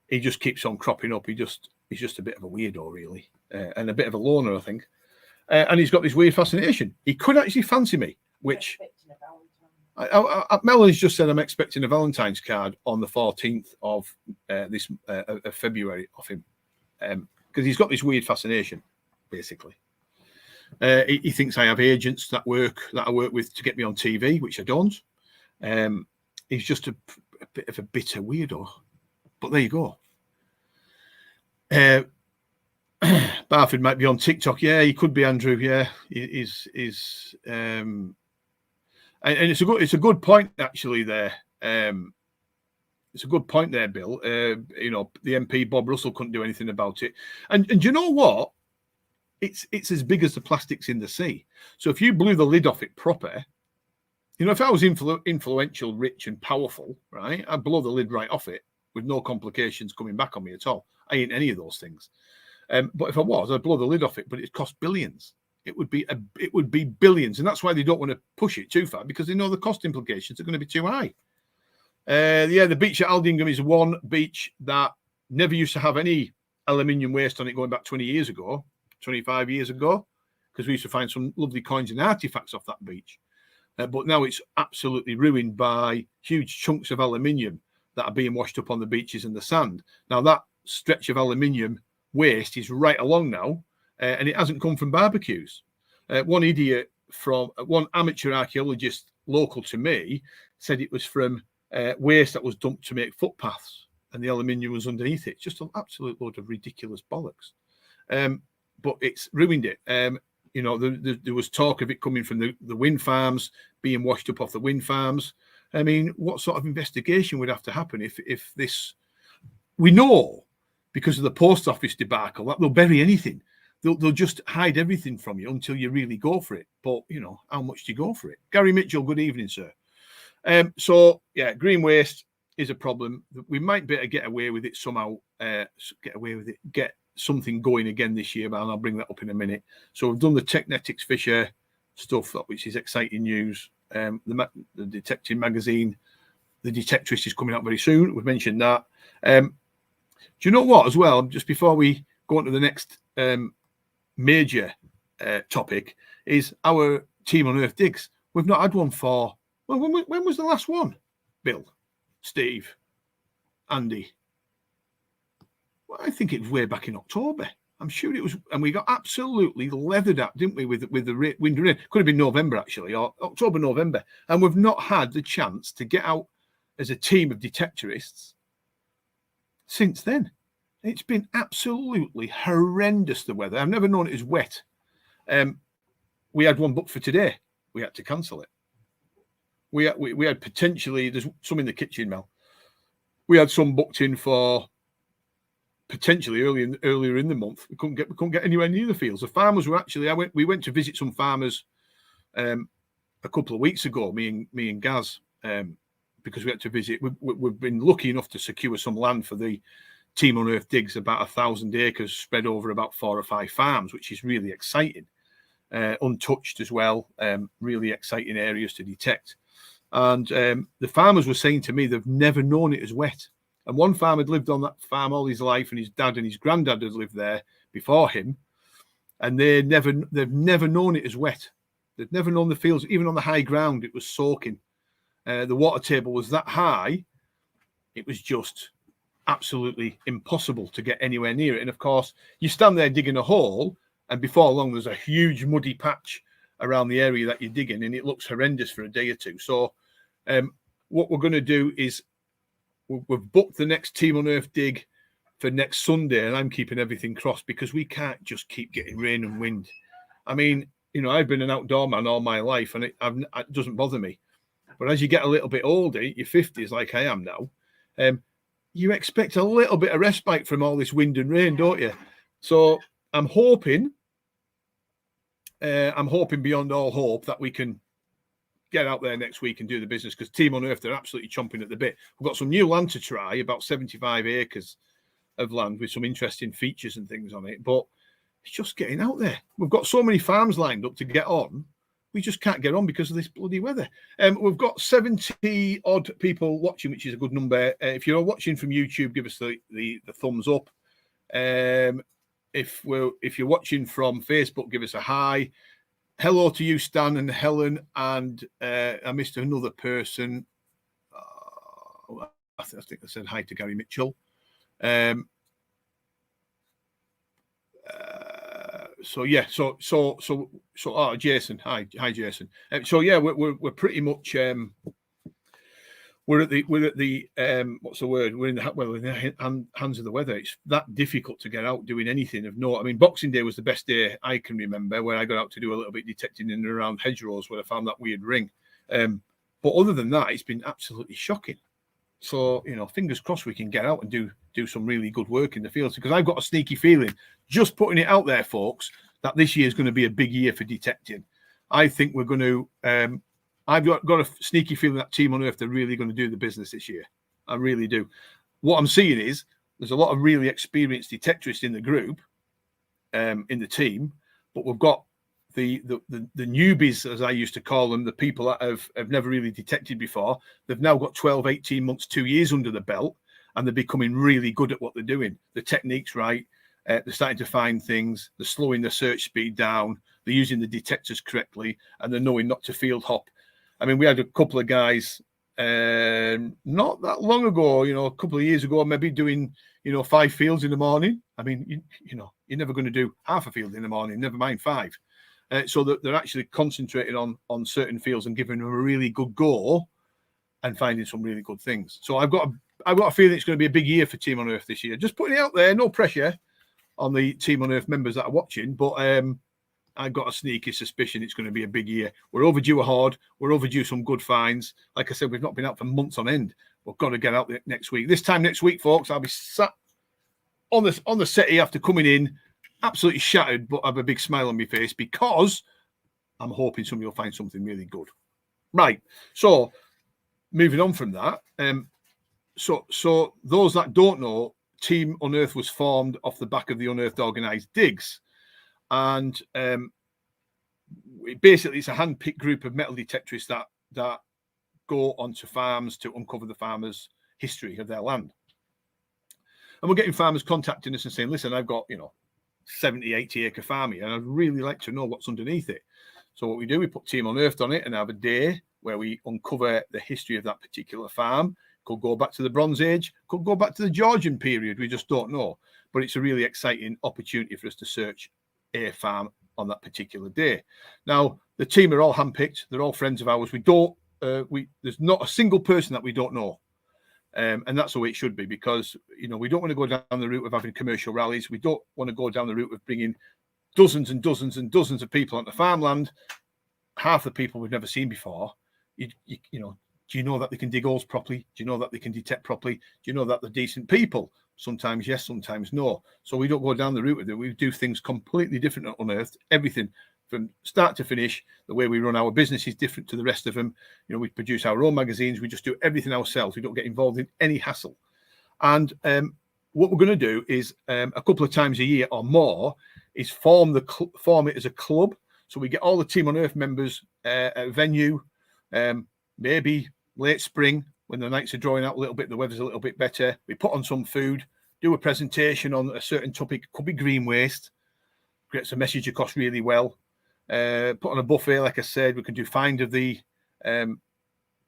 He just keeps on cropping up. He's just a bit of a weirdo, really, and a bit of a loner, I think. And he's got this weird fascination. He could actually fancy me, which Melanie just said I'm expecting a Valentine's card on the 14th of this of February off him, because he's got this weird fascination, basically. He thinks I have agents that I work with to get me on TV, which I don't. He's just a bit of a bitter weirdo. But there you go. Barford might be on TikTok. Yeah, he could be, Andrew. Yeah, he's and it's a good point, actually, there. It's a good point there, Bill. The MP Bob Russell couldn't do anything about it. And you know what? It's as big as the plastics in the sea. So if you blew the lid off it proper, if I was influential, rich and powerful, right, I'd blow the lid right off it with no complications coming back on me at all. I ain't any of those things. But if I was, I'd blow the lid off it, but it cost billions. It would be billions. And that's why they don't want to push it too far, because they know the cost implications are going to be too high. The beach at Aldingham is one beach that never used to have any aluminium waste on it going back 20 years ago. 25 years ago, because we used to find some lovely coins and artifacts off that beach. But now it's absolutely ruined by huge chunks of aluminium that are being washed up on the beaches and the sand. Now that stretch of aluminium waste is right along now, and it hasn't come from barbecues. One amateur archaeologist local to me said it was from waste that was dumped to make footpaths, and the aluminium was underneath it. Just an absolute load of ridiculous bollocks. But it's ruined it. There was talk of it coming from the wind farms, being washed up off the wind farms. I mean, what sort of investigation would have to happen if this? We know, because of the post office debacle, that they'll bury anything. They'll just hide everything from you until you really go for it. But, how much do you go for it? Gary Mitchell, good evening, sir. So, yeah, green waste is a problem. We might better get away with it somehow, get something going again this year, and I'll bring that up in a minute. So we've done the Technetics Fisher stuff, which is exciting news. The detecting magazine, the Detectorist, is coming out very soon. We've mentioned that. Do you know what, as well, just before we go on to the next major topic, is our team Unearthed digs. We've not had one for, well, when was the last one? Bill, Steve, Andy? Well, I think it was way back in October. I'm sure it was, and we got absolutely leathered up, didn't we, with the wind and rain? Could have been November, actually, or October, November. And we've not had the chance to get out as a team of detectorists since then. It's been absolutely horrendous, the weather. I've never known it as wet. we had one booked for today. We had to cancel it. We had potentially, there's some in the kitchen, Mel. We had some booked in for potentially earlier in the month. We couldn't get anywhere near the fields. The farmers were actually, we went to visit some farmers a couple of weeks ago, me and Gaz, because we had to visit. We've been lucky enough to secure some land for the Team Unearthed digs, about 1,000 acres spread over about 4 or 5 farms, which is really exciting. Untouched as well, really exciting areas to detect. And the farmers were saying to me they've never known it as wet. And one farmer had lived on that farm all his life, and his dad and his granddad had lived there before him, and they've never known it as wet. They've never known the fields, even on the high ground, it was soaking. The water table was that high, it was just absolutely impossible to get anywhere near it. And of course, you stand there digging a hole, and before long, there's a huge muddy patch around the area that you're digging, and it looks horrendous for a day or two. So what we're going to do is we've booked the next Team Unearthed dig for next Sunday, and I'm keeping everything crossed because we can't just keep getting rain and wind. I mean, you know, I've been an outdoor man all my life, and it doesn't bother me. But as you get a little bit older, your 50s like I am now, you expect a little bit of respite from all this wind and rain, don't you? So I'm hoping beyond all hope that we can get out there next week and do the business, because Team Unearthed are absolutely chomping at the bit. We've got some new land to try, about 75 acres of land with some interesting features and things on it, but it's just getting out there. We've got so many farms lined up to get on. We just can't get on because of this bloody weather. We've got 70 odd people watching, which is a good number. If you're watching from YouTube, give us the thumbs up. If you're watching from Facebook, give us a hi. Hello to you, Stan and Helen, and I missed another person. I think I said hi to Gary Mitchell. So yeah, so Jason, hi Jason. So yeah, we're pretty much we're at the what's the word? We're in the hands of the weather. It's that difficult to get out doing anything of note. I mean, Boxing Day was the best day I can remember, where I got out to do a little bit detecting in and around hedgerows where I found that weird ring. But other than that, it's been absolutely shocking. So, you know, fingers crossed we can get out and do some really good work in the fields, because I've got a sneaky feeling, just putting it out there, folks, that this year is going to be a big year for detecting. I think we're going to I've got a sneaky feeling that Team Unearthed are really going to do the business this year. I really do. What I'm seeing is there's a lot of really experienced detectorists in the group, in the team, but we've got the newbies, as I used to call them, the people that have never really detected before. They've now got 12, 18 months, 2 years under the belt, and they're becoming really good at what they're doing. The technique's right. They're starting to find things. They're slowing the search speed down. They're using the detectors correctly, and they're knowing not to field hop. I mean, we had a couple of guys not that long ago, you know, a couple of years ago, maybe doing, you know, 5 fields in the morning. I mean, you know, you're never going to do half a field in the morning, never mind 5. So that they're actually concentrating on certain fields and giving them a really good go and finding some really good things. So I've got a feeling it's going to be a big year for Team Unearthed this year. Just putting it out there, no pressure on the Team Unearthed members that are watching, but I've got a sneaky suspicion it's going to be a big year. We're overdue a horde. We're overdue some good finds. Like I said, we've not been out for months on end. We've got to get out there next week. This time next week, folks, I'll be sat on the settee after coming in, absolutely shattered, but I have a big smile on my face because I'm hoping somebody will find something really good. Right. So moving on from that, so those that don't know, Team Unearthed was formed off the back of the Unearthed organised digs. And basically, it's a hand-picked group of metal detectorists that go onto farms to uncover the farmers' history of their land. And we're getting farmers contacting us and saying, listen, I've got, you know, 70, 80 acre farm here, and I'd really like to know what's underneath it. So what we do, we put Team Unearthed on it and have a day where we uncover the history of that particular farm. Could go back to the Bronze Age, could go back to the Georgian period. We just don't know. But it's a really exciting opportunity for us to search a farm on that particular day. Now, the team are all handpicked. They're all friends of ours. There's not a single person that we don't know. And that's the way it should be, because, you know, we don't want to go down the route of having commercial rallies. We don't want to go down the route of bringing dozens and dozens and dozens of people on the farmland, half the people we've never seen before. You know, do you know that they can dig holes properly? Do you know that they can detect properly? Do you know that they're decent people? Sometimes yes, sometimes no. So we don't go down the route with it. We do things completely different at Unearthed. Everything from start to finish, the way we run our business is different to the rest of them. You know, we produce our own magazines. We just do everything ourselves. We don't get involved in any hassle. And what we're going to do is a couple of times a year or more is form it as a club. So we get all the Team Unearthed members at a venue, maybe late spring when the nights are drawing out a little bit, the weather's a little bit better. We put on some food, do a presentation on a certain topic, could be green waste, gets a message across really well. Put on a buffet, like I said. We can do find of the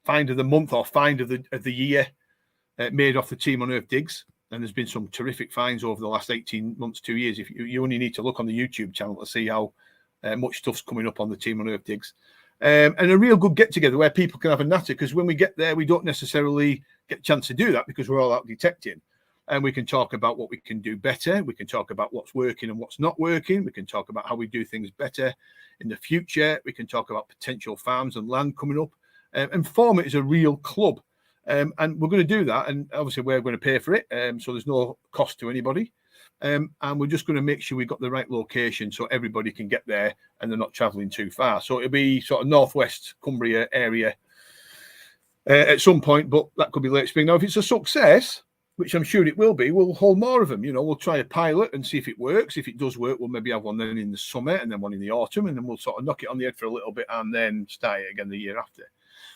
month or find of the year, made off the Team Unearthed digs. And there's been some terrific finds over the last 18 months, 2 years. If you only need to look on the YouTube channel to see how much stuff's coming up on the Team Unearthed digs. And a real good get together where people can have a natter, because when we get there, we don't necessarily get a chance to do that because we're all out detecting. And we can talk about what we can do better. We can talk about what's working and what's not working. We can talk about how we do things better in the future. We can talk about potential farms and land coming up, and form it as a real club. And we're going to do that. And obviously, we're going to pay for it. So there's no cost to anybody. And we're just going to make sure we've got the right location so everybody can get there and they're not traveling too far. So it'll be sort of northwest Cumbria area at some point, but that could be late spring. Now, if it's a success, which I'm sure it will be, we'll hold more of them. You know, we'll try a pilot and see if it works. If it does work, we'll maybe have one then in the summer and then one in the autumn, and then we'll sort of knock it on the head for a little bit and then start it again the year after.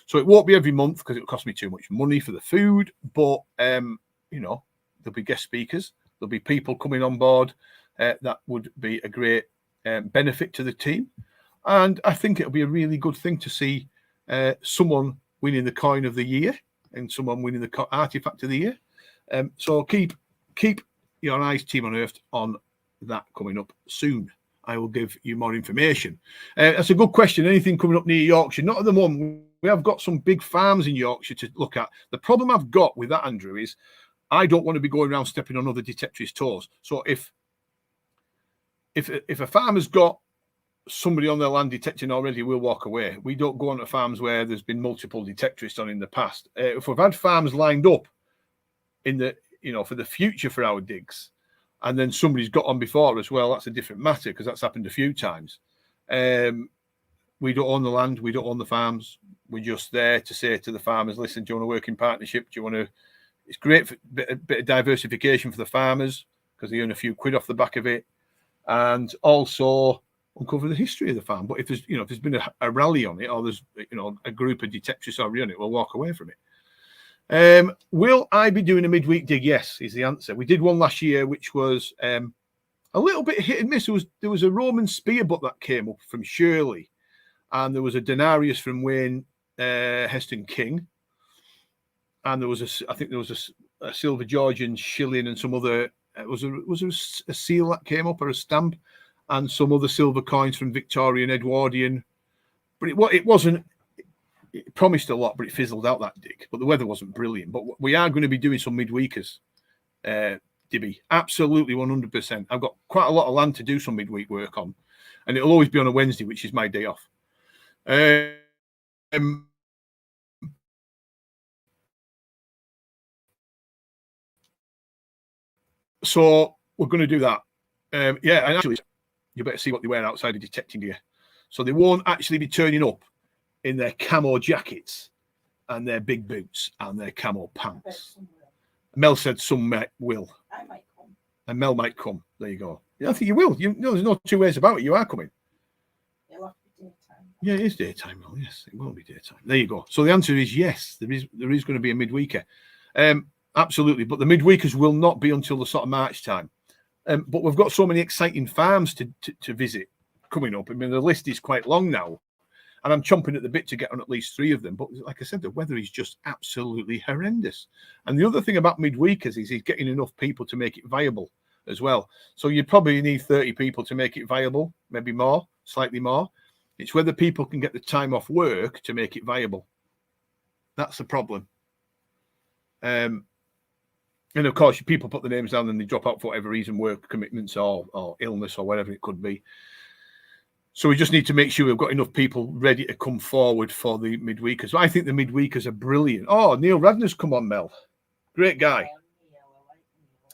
So it won't be every month because it'll cost me too much money for the food, but, you know, there'll be guest speakers. There'll be people coming on board. That would be a great benefit to the team. And I think it'll be a really good thing to see someone winning the coin of the year and someone winning the artifact of the year. So keep your eyes, Team Unearthed, on that coming up soon. I will give you more information. That's a good question. Anything coming up near Yorkshire? Not at the moment. We have got some big farms in Yorkshire to look at. The problem I've got with that, Andrew, is I don't want to be going around stepping on other detectorist toes. So if a farmer's got somebody on their land detecting already, we'll walk away. We don't go on to farms where there's been multiple detectorists on in the past. If we've had farms lined up in the, you know, for the future for our digs, and then somebody's got on before us, well, that's a different matter because that's happened a few times. We don't own the land, we don't own the farms. We're just there to say to the farmers, listen, do you want to work in partnership? Do you want to? It's great for a bit of diversification for the farmers because they earn a few quid off the back of it, and also uncover the history of the farm. But if there's, you know, if there's been a rally on it, or there's, you know, a group of detectorists already on it, we'll walk away from it. Will I be doing a midweek dig? Yes, is the answer. We did one last year, which was a little bit hit and miss. There was a Roman spear butt that came up from Shirley, and there was a denarius from Wayne Heston King, and there was I think there was a silver Georgian shilling and some other. Was there a seal that came up or a stamp, and some other silver coins from Victorian, Edwardian, but it wasn't. It promised a lot, but it fizzled out that dig. But the weather wasn't brilliant. But we are going to be doing some midweekers, Dibby. Absolutely, 100%. I've got quite a lot of land to do some midweek work on, and it'll always be on a Wednesday, which is my day off. So we're going to do that. Yeah, and actually, you better see what they wear outside of detecting gear. So they won't actually be turning up in their camo jackets and their big boots and their camo pants. Mel said some will.
I might come.
And Mel might come. There you go. Yeah, I think you will. You know, there's no two ways about it. You are coming.
It'll have to be daytime.
Yeah, it is daytime, Mel. Yes, it will be daytime. There you go. So the answer is yes. There is going to be a midweeker. Absolutely. But the midweekers will not be until the sort of March time. But we've got so many exciting farms to visit coming up. I mean, the list is quite long now. And I'm chomping at the bit to get on at least 3 of them. But like I said, the weather is just absolutely horrendous. And the other thing about midweekers is he's getting enough people to make it viable as well. So you probably need 30 people to make it viable, maybe more, slightly more. It's whether people can get the time off work to make it viable. That's the problem. And of course, people put the names down and they drop out for whatever reason, work commitments or illness or whatever it could be. So we just need to make sure we've got enough people ready to come forward for the midweekers. So I think the midweekers are brilliant. Oh, Neil Radner's come on, Mel. Great guy.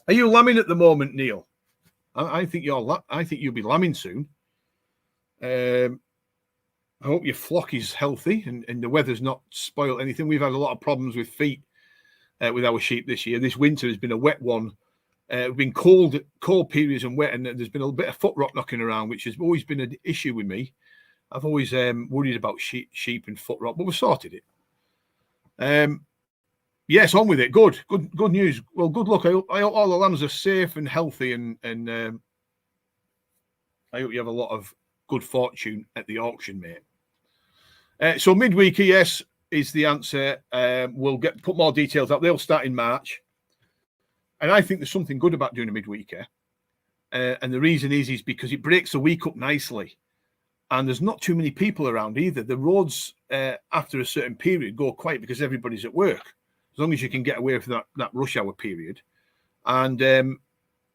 Are you lambing at the moment, Neil? I think you'll be lambing soon. I hope your flock is healthy and the weather's not spoiled anything. We've had a lot of problems with feet with our sheep this year. This winter has been a wet one. We've been cold periods and wet, and there's been a bit of foot rot knocking around, which has always been an issue with me. I've always worried about sheep and foot rot, but we've sorted it. Yes, on with it. Good news. Well, good luck. I hope all the lambs are safe and healthy, and I hope you have a lot of good fortune at the auction, mate. So midweeker, yes, is the answer. We'll put more details out. They'll start in March. And I think there's something good about doing a midweeker. And the reason is because it breaks the week up nicely. And there's not too many people around either. The roads, after a certain period, go quiet because everybody's at work. As long as you can get away from that rush hour period. And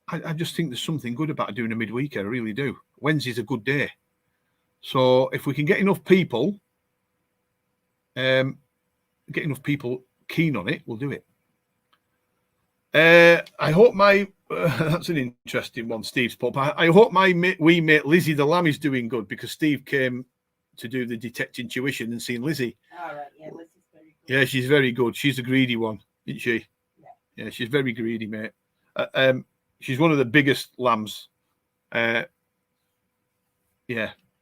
I just think there's something good about doing a midweeker. I really do. Wednesday's a good day. So if we can get enough people, keen on it, we'll do it. I hope that's an interesting one, Steve's put. I hope my wee mate Lizzie the lamb is doing good, because Steve came to do the detect intuition and seen Lizzie.
All right, yeah, Lizzie's very good.
Yeah, she's very good. She's a greedy one, isn't she?
Yeah,
she's very greedy, mate. She's one of the biggest lambs. Yeah,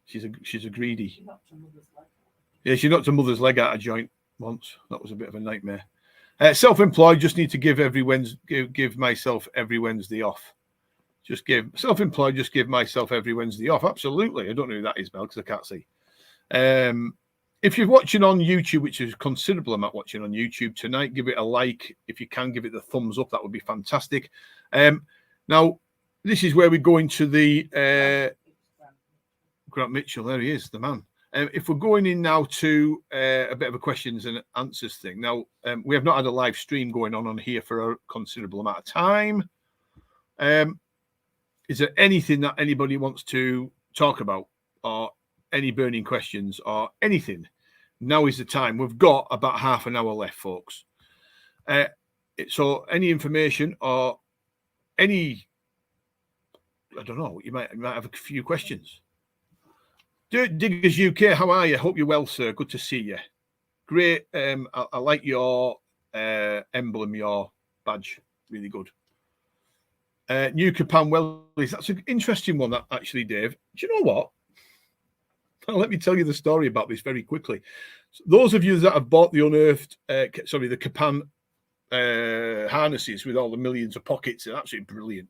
she's a greedy.
She knocked her mother's leg out.
Yeah, she knocked her mother's leg out of joint once. That was a bit of a nightmare. Self-employed, just need to give myself every Wednesday off. Self-employed, just give myself every Wednesday off. Absolutely. I don't know who that is, Mel, because I can't see. If you're watching on YouTube, which is a considerable amount watching on YouTube tonight, give it a like. If you can, give it the thumbs up. That would be fantastic. Now, this is where we go into the Grant Mitchell. There he is, the man. If we're going in now to a bit of a questions and answers thing. Now, we have not had a live stream going on here for a considerable amount of time. Is there anything that anybody wants to talk about, or any burning questions or anything? Now is the time. We've got about half an hour left, folks. So any information or any, I don't know, you might have a few questions. Diggers UK, how are you? Hope you're well, sir. Good to see you. Great. I like your emblem, your badge. Really good. New Capan Wellies. That's an interesting one, that actually, Dave. Do you know what? Let me tell you the story about this very quickly. So those of you that have bought the Unearthed, the Capan harnesses with all the millions of pockets, they're absolutely brilliant.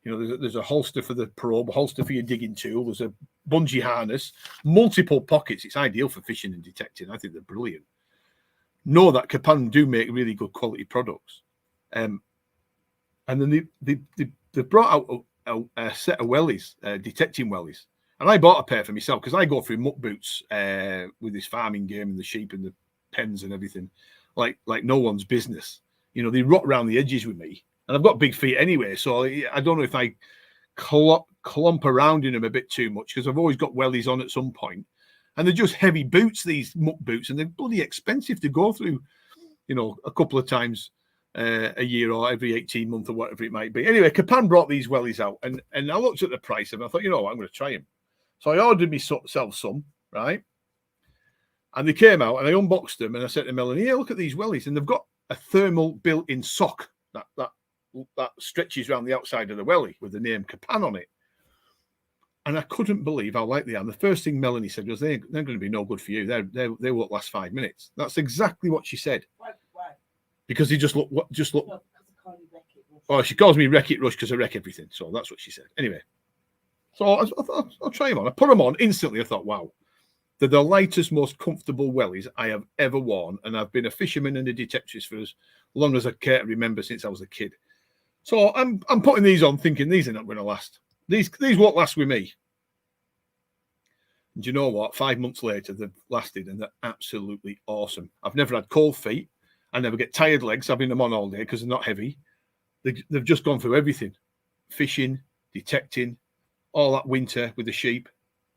You know, there's a holster for the probe, a holster for your digging tool. There's a bungee harness, multiple pockets. It's ideal for fishing and detecting. I think they're brilliant. Know that Capan do make really good quality products. And then they brought out a set of wellies, detecting wellies. And I bought a pair for myself because I go through muck boots with this farming game and the sheep and the pens and everything like no one's business. You know, they rot around the edges with me. And I've got big feet anyway, so I don't know if I clump around in them a bit too much, because I've always got wellies on at some point. And they're just heavy boots, these muck boots, and they're bloody expensive to go through, you know, a couple of times a year or every 18 months or whatever it might be. Anyway, Capan brought these wellies out, and I looked at the price of them. I thought, you know what, I'm going to try them. So I ordered myself some, right? And they came out, and I unboxed them, and I said to Melanie, yeah, look at these wellies. And they've got a thermal built-in sock that stretches around the outside of the welly with the name Capan on it. And I couldn't believe how light they are. The first thing Melanie said was, they're going to be no good for you. They won't last 5 minutes. That's exactly what she said.
Why?
Because they just look.
No, because I call you Wreck-It Rush.
Oh, she calls me Wreck-It Rush because I wreck everything. So that's what she said. Anyway, so I thought I'll try them on. I put them on instantly. I thought, wow, they're the lightest, most comfortable wellies I have ever worn. And I've been a fisherman and a detectorist for as long as I care to remember, since I was a kid. So I'm putting these on thinking these are not going to last. These won't last with me. And do you know what? 5 months later, they've lasted, and they're absolutely awesome. I've never had cold feet. I never get tired legs having them on all day because they're not heavy. they've just gone through everything, fishing, detecting, all that winter with the sheep,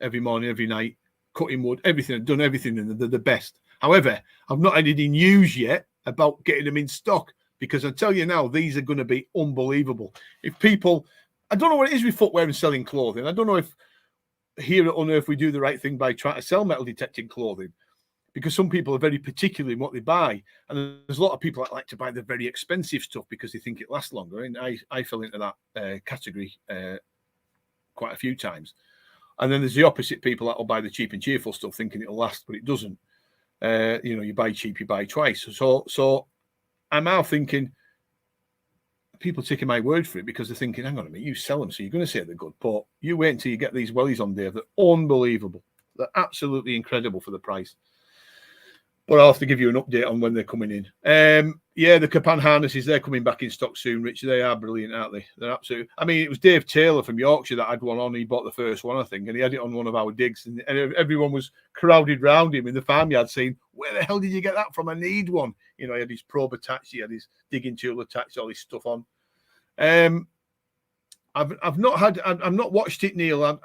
every morning, every night, cutting wood, everything, done everything, and they're the best. However, I've not had any news yet about getting them in stock, because I tell you now, these are going to be unbelievable. If people, I don't know what it is with footwear and selling clothing. I don't know if here at Unearthed we do the right thing by trying to sell metal detecting clothing, because some people are very particular in what they buy. And there's a lot of people that like to buy the very expensive stuff because they think it lasts longer. And I fell into that category quite a few times. And then there's the opposite, people that will buy the cheap and cheerful stuff thinking it'll last, but it doesn't. You buy cheap, you buy twice. So I'm now thinking, people taking my word for it because they're thinking, hang on a minute, you sell them, so you're going to say they're good. But you wait until you get these wellies on there. They're unbelievable. They're absolutely incredible for the price. But I'll have to give you an update on when they're coming in. The Capan harnesses, they're coming back in stock soon, Rich. They are brilliant, aren't they? They're absolutely... I mean, it was Dave Taylor from Yorkshire that had one on. He bought the first one, I think, and he had it on one of our digs. And everyone was crowded round him in the farmyard saying, where the hell did you get that from? I need one. He had his probe attached. He had his digging tool attached, all his stuff on. I've not watched it, Neil.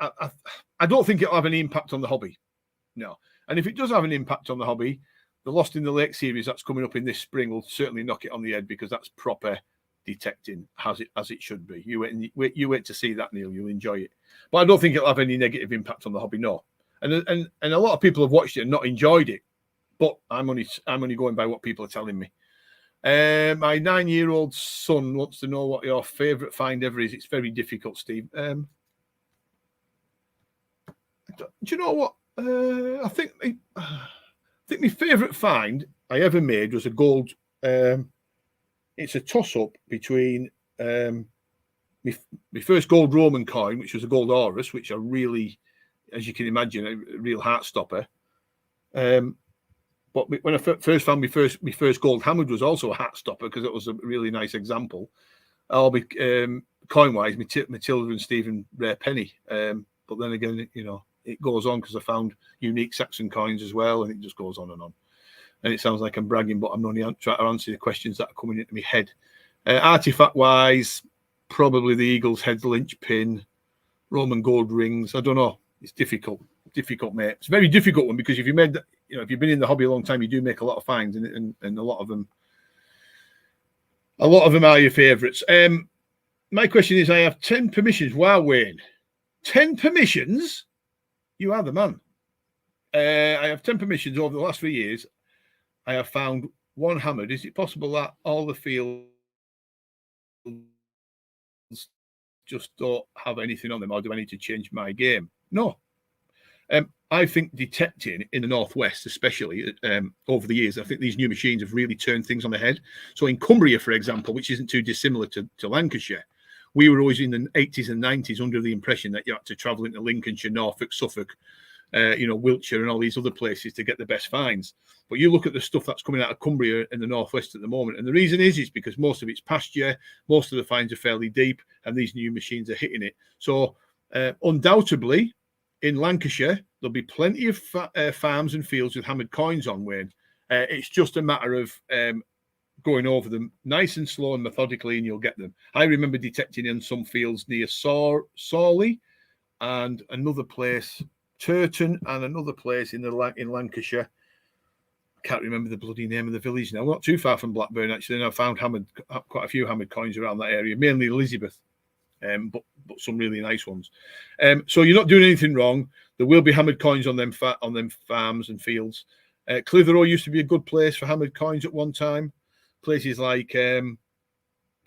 I don't think it'll have any impact on the hobby. No. And if it does have an impact on the hobby, the Lost in the Lake series that's coming up in this spring will certainly knock it on the head, because that's proper detecting as it should be. You wait to see that, Neil. You'll enjoy it. But I don't think it'll have any negative impact on the hobby, no. And a lot of people have watched it and not enjoyed it. But I'm only going by what people are telling me. My 9-year-old son wants to know what your favourite find ever is. It's very difficult, Steve. Do you know what? I think my favourite find I ever made was a gold. It's a toss-up between my first gold Roman coin, which was a gold Horus, which I really, as you can imagine, a real heart stopper. But when I first found my first gold hammered was also a hat stopper, because it was a really nice example. Coin-wise, Matilda and Stephen Rare Penny. But then again, it goes on, because I found unique Saxon coins as well, and it just goes on and on. And it sounds like I'm bragging, but I'm only trying to answer the questions that are coming into my head. Artifact-wise, probably the Eagle's head linchpin, Roman gold rings. I don't know. It's difficult, mate. It's a very difficult one, because if you made that, if you've been in the hobby a long time, you do make a lot of finds, and a lot of them are your favourites. My question is, I have 10 permissions. Wow, Wayne, 10 permissions? You are the man. I have 10 permissions over the last 3 years. I have found one hammered. Is it possible that all the fields just don't have anything on them, or do I need to change my game? No. I think detecting in the Northwest, especially over the years, I think these new machines have really turned things on the head. So in Cumbria, for example, which isn't too dissimilar to Lancashire, we were always in the 80s and 90s under the impression that you had to travel into Lincolnshire, Norfolk, Suffolk, Wiltshire and all these other places to get the best finds. But you look at the stuff that's coming out of Cumbria in the Northwest at the moment, and the reason is because most of it's pasture, most of the finds are fairly deep, and these new machines are hitting it. So undoubtedly, in Lancashire, there'll be plenty of farms and fields with hammered coins on, Wayne. It's just a matter of going over them nice and slow and methodically, and you'll get them. I remember detecting in some fields near Sawley and another place, Turton, and another place in Lancashire. I can't remember the bloody name of the village now. Not too far from Blackburn, actually, and I found quite a few hammered coins around that area, mainly Elizabeth. But some really nice ones. So you're not doing anything wrong. There will be hammered coins on them farms and fields. Clitheroe used to be a good place for hammered coins at one time. Places like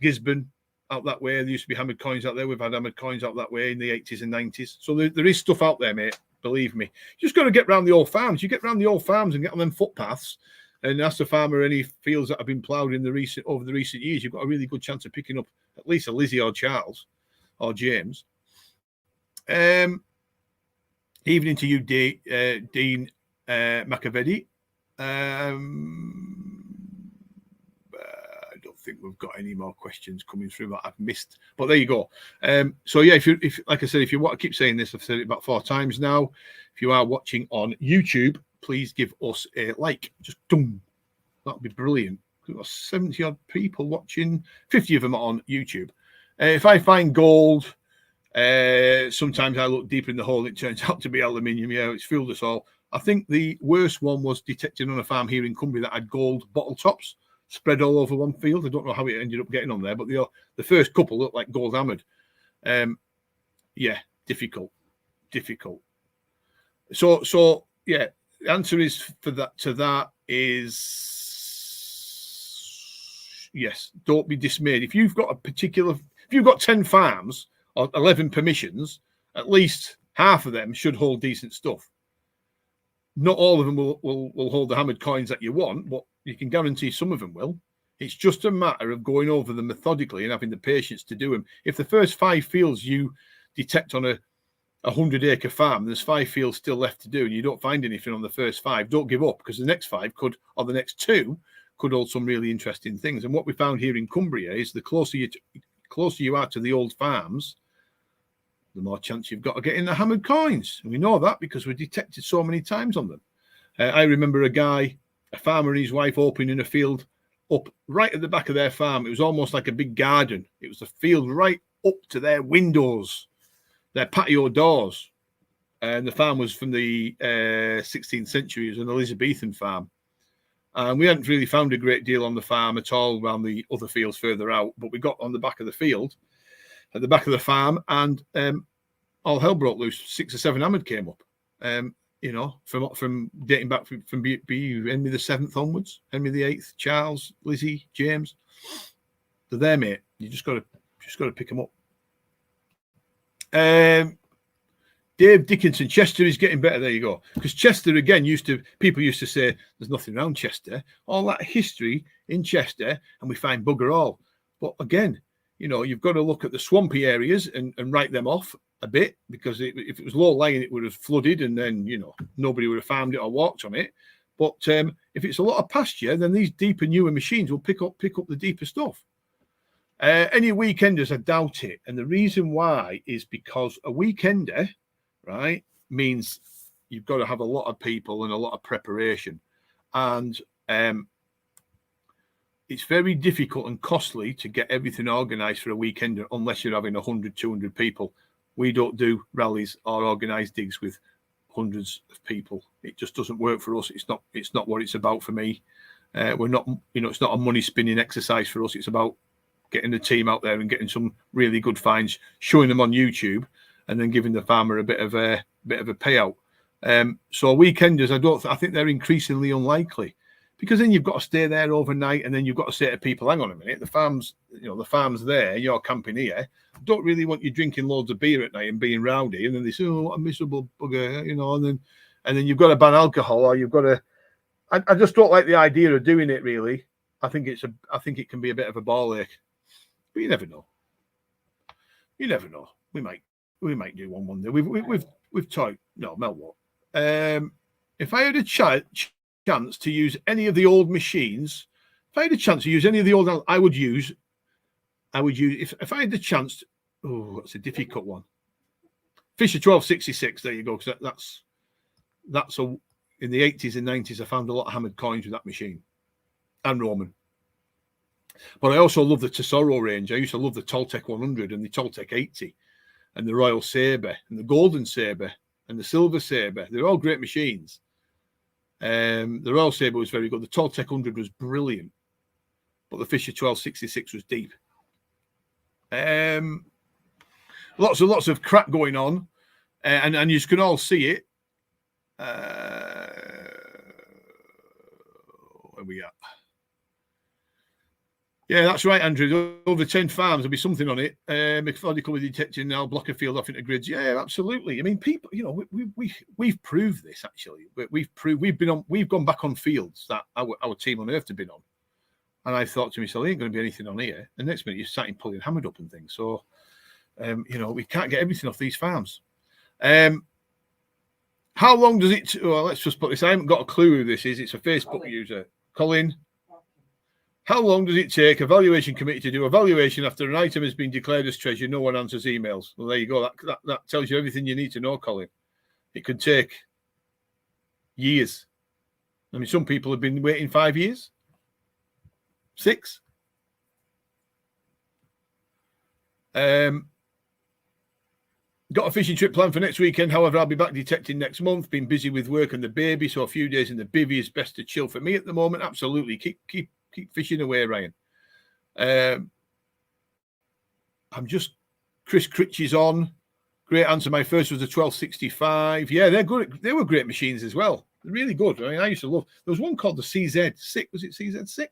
Gisborne out that way, there used to be hammered coins out there. We've had hammered coins out that way in the 80s and 90s. So there is stuff out there, mate. Believe me. You just got to get around the old farms. You get around the old farms and get on them footpaths and ask the farmer any fields that have been ploughed over the recent years. You've got a really good chance of picking up at least a Lizzie or Charles or James. Evening to you, Dean Machiavelli. I don't think we've got any more questions coming through that I've missed, but there you go. So yeah, if like I said, if you want, I keep saying this, I've said it about 4 times now. If you are watching on YouTube, please give us a like. Just boom, that'd be brilliant. We've got 70 odd people watching, 50 of them are on YouTube. If I find gold, sometimes I look deeper in the hole. It turns out to be aluminium. Yeah, it's fooled us all. I think the worst one was detected on a farm here in Cumbria that had gold bottle tops spread all over one field. I don't know how it ended up getting on there, but the first couple looked like gold hammered. Yeah, difficult. So yeah, the answer is for that to that is yes. Don't be dismayed. If you've got 10 farms or 11 permissions, at least half of them should hold decent stuff. Not all of them will hold the hammered coins that you want, but you can guarantee some of them will. It's just a matter of going over them methodically and having the patience to do them. If the first 5 fields you detect on a 100-acre farm, there's 5 fields still left to do, and you don't find anything on the first 5, don't give up, because the next 5 could, or the next 2 could hold some really interesting things. And what we found here in Cumbria is the closer you are to the old farms, the more chance you've got of getting the hammered coins. And we know that because we've detected so many times on them. I remember a farmer and his wife opening a field up right at the back of their farm. It was almost like a big garden. It was a field right up to their windows, their patio doors. And the farm was from the 16th century. It was an Elizabethan farm. And we hadn't really found a great deal on the farm at all around the other fields further out. But we got on the back of the field, at the back of the farm, and all hell broke loose. 6 or 7 hammered came up. From dating back from Henry the 7th onwards, Henry the 8th, Charles, Lizzie, James. They're there, mate. You just got to pick them up. Dave Dickinson, Chester is getting better. There you go. Because Chester, again, people used to say there's nothing around Chester. All that history in Chester, and we find bugger all. But again, you've got to look at the swampy areas and write them off a bit, because if it was low lying, it would have flooded, and then nobody would have farmed it or walked on it. But if it's a lot of pasture, then these deeper, newer machines will pick up the deeper stuff. Any weekenders, I doubt it, and the reason why is because a weekender, right, means you've got to have a lot of people and a lot of preparation, and it's very difficult and costly to get everything organised for a weekender unless you're having 100, 200 people. We don't do rallies or organised digs with hundreds of people. It just doesn't work for us. It's not what it's about for me. We're not, it's not a money spinning exercise for us. It's about getting the team out there and getting some really good finds, showing them on YouTube, and then giving the farmer a bit of a payout. So weekenders, I think they're increasingly unlikely, because then you've got to stay there overnight, and then you've got to say to people, hang on a minute, the farm's there, you're camping here. I don't really want you drinking loads of beer at night and being rowdy. And then they say, oh, what a miserable bugger, and then you've got to ban alcohol, or you've got to. I just don't like the idea of doing it, really. I think it can be a bit of a ball ache, but you never know. We might do one day. We've tried. No, Mel what? If I had a chance to use any of the old machines, I would use if I had the chance. That's a difficult one. Fisher 1266. There you go. Because that's in the 80s and 90s. I found a lot of hammered coins with that machine, and Roman. But I also love the Tesoro range. I used to love the Toltec 100 and the Toltec 80, and the Royal Sabre and the Golden Sabre and the Silver Sabre. They're all great machines. The Royal Sabre was very good. The Toltec 100 was brilliant, but the Fisher 1266 was deep. Lots of crap going on, and you can all see it. Where we at? Yeah, that's right, Andrew. Over 10 farms, there'll be something on it. Methodical with detecting, now block a field off into grids. Yeah, absolutely. I mean, people, we've proved this actually. We've gone back on fields that our team Unearthed have been on, and I thought to myself, there ain't going to be anything on here. And next minute, you're starting pulling hammered up and things. So, we can't get everything off these farms. How long does it? Well, let's just put this. I haven't got a clue who this is. It's a Facebook user, Colin. How long does it take a valuation committee to do a valuation after an item has been declared as treasure? No one answers emails. Well, there you go. That tells you everything you need to know, Colin. It could take years. I mean, some people have been waiting 5 years. 6. Got a fishing trip planned for next weekend. However, I'll be back detecting next month. Been busy with work and the baby, so a few days in the bivvy is best to chill for me at the moment. Absolutely. Keep fishing away, Ryan. I'm just Chris Critch's on. Great answer. My first was a 1265. Yeah, they're good. They were great machines as well. They're really good. I mean, I used to love. There was one called the CZ6. Was it CZ6?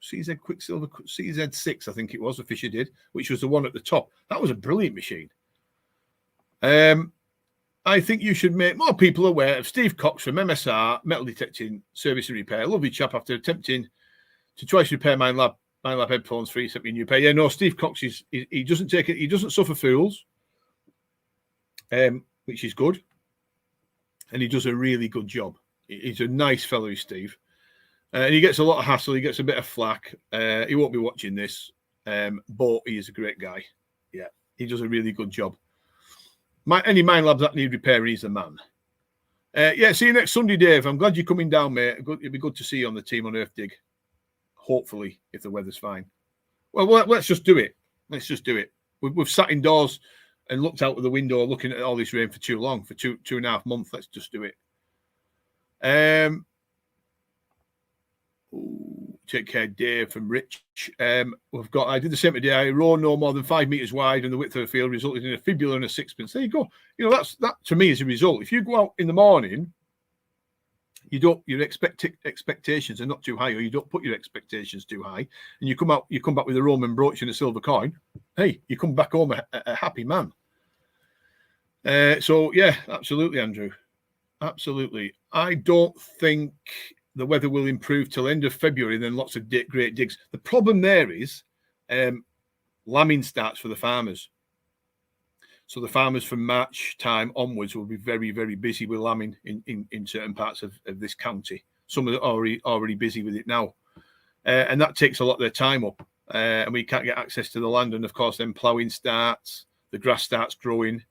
CZ Quicksilver CZ6, I think it was. The Fisher did, which was the one at the top. That was a brilliant machine. I think you should make more people aware of Steve Cox from MSR Metal Detecting Service and Repair. Lovely chap. After attempting to twice repair my lab headphones for, he sent me a new pair. Yeah, no, Steve Cox he doesn't take it. He doesn't suffer fools, which is good, and he does a really good job. He's a nice fellow, Steve, and he gets a lot of hassle. He gets a bit of flack. He won't be watching this, but he is a great guy. Yeah, he does a really good job. Any mine labs that need repairing, he's the man. Yeah, see you next Sunday, Dave. I'm glad you're coming down, mate. It'd be good to see you on the Team Unearthed dig. Hopefully, if the weather's fine. Well, let's just do it. Let's just do it. We've sat indoors and looked out of the window looking at all this rain for too long, for two and a half months. Let's just do it. Take care, Dave from Rich. I did the same today. I row no more than 5 meters wide, and the width of the field resulted in a fibula and a sixpence. There you go. You know, that to me is a result. If you go out in the morning, your expectations are not too high, or you don't put your expectations too high, and you come back with a Roman brooch and a silver coin. Hey, you come back home a happy man. So yeah, absolutely, Andrew. Absolutely. I don't think the weather will improve till end of February, and then lots of great digs. The problem there is lambing starts for the farmers. So the farmers from March time onwards will be very, very busy with lambing in certain parts of this county. Some are already busy with it now. And that takes a lot of their time up. And we can't get access to the land. And of course, then ploughing starts, the grass starts growing.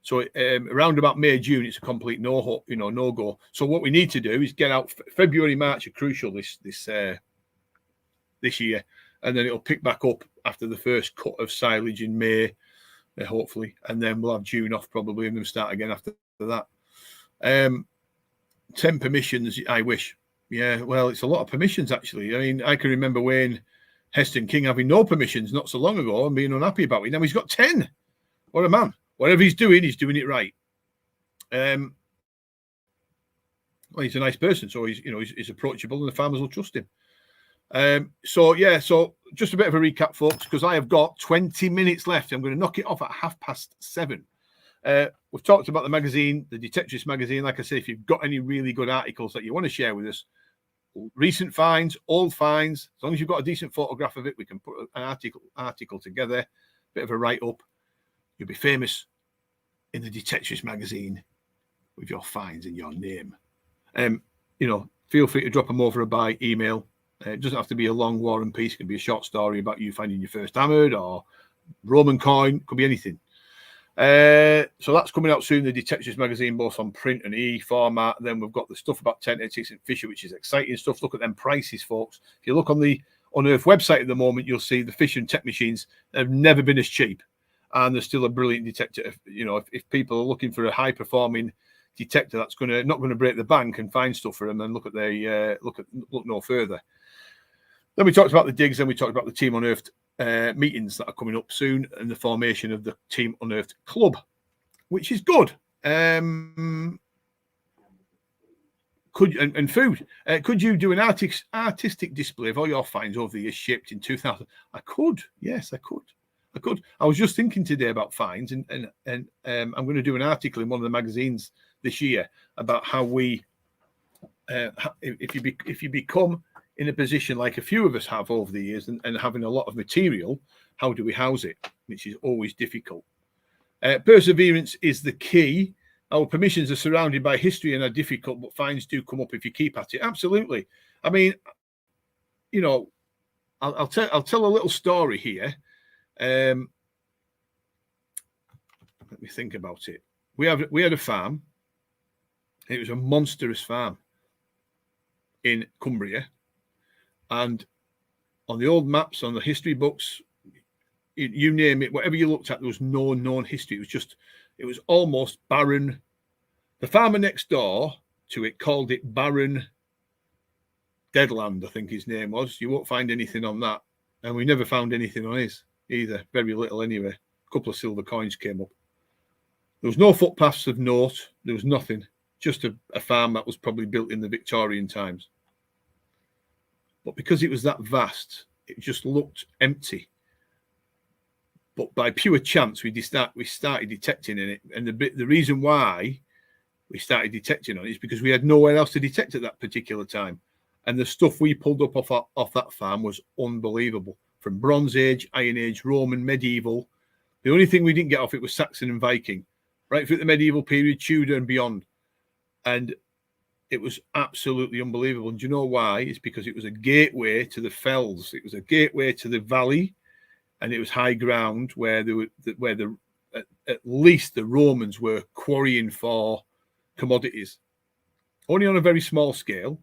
So around about May, June, it's a complete no go. So what we need to do is get out. February, March are crucial this year, and then it'll pick back up after the first cut of silage in May, hopefully, and then we'll have June off probably, and then start again after that. 10 permissions, I wish. Yeah, well, it's a lot of permissions actually. I mean, I can remember Wayne Heston King having no permissions not so long ago and being unhappy about it. Now he's got 10. What a man. Whatever he's doing it right. Well, he's a nice person, so he's approachable, and the farmers will trust him. So just a bit of a recap, folks, because I have got 20 minutes left. I'm going to knock it off at 7:30. We've talked about the magazine, the Detectorist magazine. Like I say, if you've got any really good articles that you want to share with us, recent finds, old finds, as long as you've got a decent photograph of it, we can put an article together, bit of a write-up. You'll be famous in the Detectorist magazine with your finds in your name. Feel free to drop them over by email. It doesn't have to be a long war and peace. It can be a short story about you finding your first hammered or Roman coin. Could be anything. So that's coming out soon, the Detectorist magazine, both on print and e-format. Then we've got the stuff about Technetics and Fisher, which is exciting stuff. Look at them prices, folks. If you look on the Unearthed website at the moment, you'll see the Fisher and Tech machines have never been as cheap. And there's still a brilliant detector. If people are looking for a high-performing detector that's not going to break the bank and find stuff for them, then look no further. Then we talked about the digs, and we talked about the Team Unearthed meetings that are coming up soon, and the formation of the Team Unearthed Club, which is good. Food. Could you do an artistic display of all your finds over the years shipped in 2000? I could. Yes, I could. I was just thinking today about finds, and I'm going to do an article in one of the magazines this year about how we, if you become in a position like a few of us have over the years, and having a lot of material, how do we house it? Which is always difficult. Perseverance is the key. Our permissions are surrounded by history and are difficult, but finds do come up if you keep at it. Absolutely. I mean, I'll tell a little story here. Let me think about it. We had a farm. It was a monstrous farm in Cumbria, and on the old maps, on the history books, you name it, whatever you looked at, there was no known history. It was almost barren. The farmer next door to it called it barren Deadland, I think his name was. You won't find anything on that. And we never found anything on his either. Very little anyway. A couple of silver coins came up. There was no footpaths of note. There was nothing. Just a farm that was probably built in the Victorian times. But because it was that vast, it just looked empty. But by pure chance, we started detecting in it. And the reason why we started detecting on it is because we had nowhere else to detect at that particular time. And the stuff we pulled up off that farm was unbelievable. From Bronze Age, Iron Age, Roman, medieval. The only thing we didn't get off it was Saxon and Viking. Right through the medieval period, Tudor and beyond. And it was absolutely unbelievable. And do you know why? It's because it was a gateway to the fells. It was a gateway to the valley. And it was high ground where at least the Romans were quarrying for commodities. Only on a very small scale.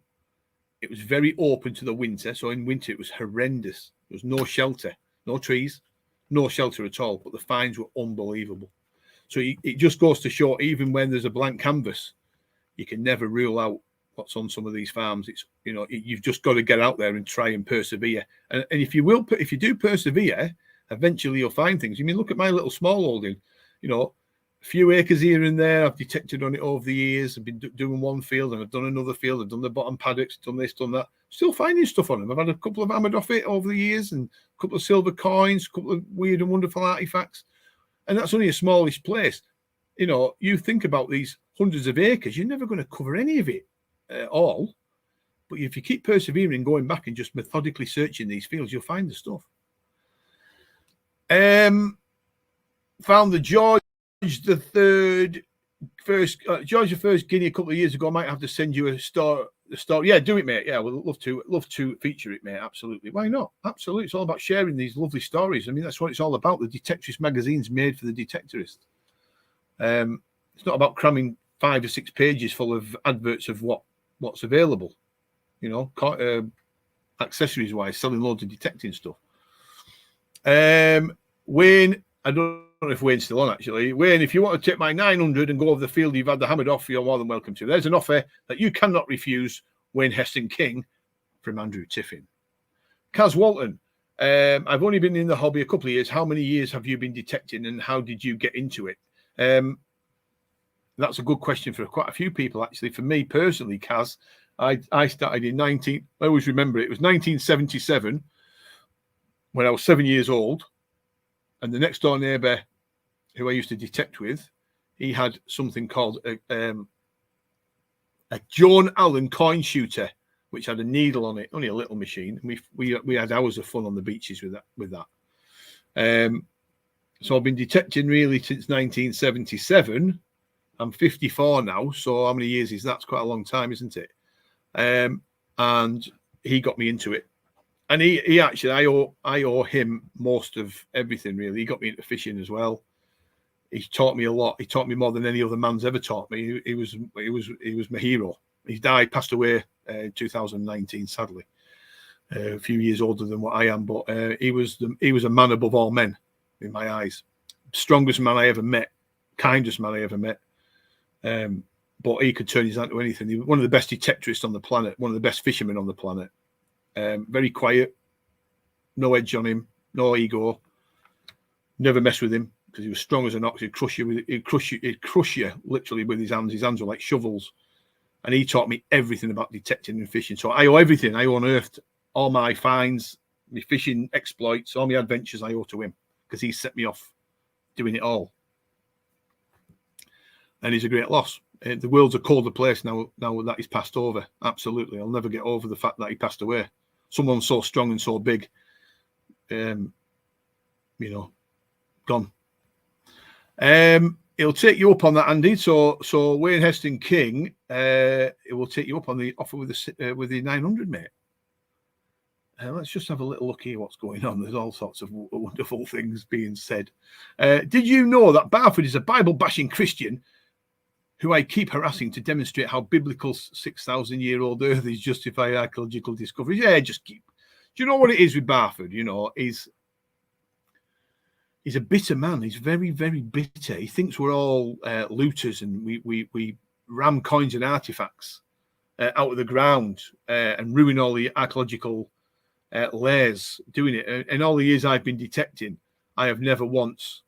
It was very open to the winter. So in winter, it was horrendous. There was no shelter, no trees, no shelter at all. But the finds were unbelievable. So it just goes to show, even when there's a blank canvas, you can never rule out what's on some of these farms. It's, you've just got to get out there and try and persevere. And if you do persevere, eventually you'll find things. I mean, look at my little small holding, a few acres here and there. I've detected on it over the years. I've been doing one field and I've done another field. I've done the bottom paddocks, done this, done that. Still finding stuff on them. I've had a couple of hammered off it over the years and a couple of silver coins, a couple of weird and wonderful artifacts. And that's only a smallish place. You think about these hundreds of acres, you're never going to cover any of it at all. But if you keep persevering, going back and just methodically searching these fields, you'll find the stuff. Found the George the First Guinea a couple of years ago. I might have to send you a story. Yeah, do it, mate. Yeah, we'd love to feature it, mate. Absolutely. Why not? Absolutely. It's all about sharing these lovely stories. I mean, that's what it's all about. The Detectorist magazine's made for the Detectorist. It's not about cramming 5 or 6 pages full of adverts of what's available. Accessories wise, selling loads of detecting stuff. Wayne, I don't know if Wayne's still on, actually. Wayne, if you want to take my 900 and go over the field you've had the hammered off, you're more than welcome to. There's an offer that you cannot refuse. Wayne Heston King from Andrew Tiffin. Kaz Walton, I've only been in the hobby a couple of years. How many years have you been detecting and how did you get into it? That's a good question for quite a few people, actually. For me personally, Kaz, I started I always remember it was 1977 when I was 7 years old. And the next door neighbour who I used to detect with, he had something called a Joan Allen coin shooter, which had a needle on it, only a little machine. And we had hours of fun on the beaches with that. So I've been detecting really since 1977. I'm 54 now, so how many years is that? It's quite a long time, isn't it? And he got me into it. And he actually, I owe him most of everything, really. He got me into fishing as well. He taught me a lot. He taught me more than any other man's ever taught me. He was my hero. He passed away in 2019, sadly. A few years older than what I am, but he was a man above all men in my eyes. Strongest man I ever met, kindest man I ever met. But he could turn his hand to anything. He was one of the best detectorists on the planet, one of the best fishermen on the planet. Very quiet, no edge on him, no ego. Never mess with him because he was strong as an ox. He'd crush you literally with his hands. His hands were like shovels. And he taught me everything about detecting and fishing. So I owe everything. I unearthed all my finds, my fishing exploits, all my adventures I owe to him because he set me off doing it all. And he's a great loss. The world's a colder place now that he's passed over. Absolutely. I'll never get over the fact that he passed away. Someone so strong and so big, gone. It'll take you up on that, Andy. So Wayne Heston King, it will take you up on the offer with the 900, mate. Let's just have a little look here what's going on. There's all sorts of wonderful things being said. Did you know that Barford is a Bible-bashing Christian who I keep harassing to demonstrate how biblical 6,000-year-old Earth is justified archaeological discoveries? Yeah, just Do you know what it is with Barford? You know, he's a bitter man. He's very, very bitter. He thinks we're all looters and we ram coins and artifacts out of the ground and ruin all the archaeological layers doing it. And all the years I've been detecting, I have never once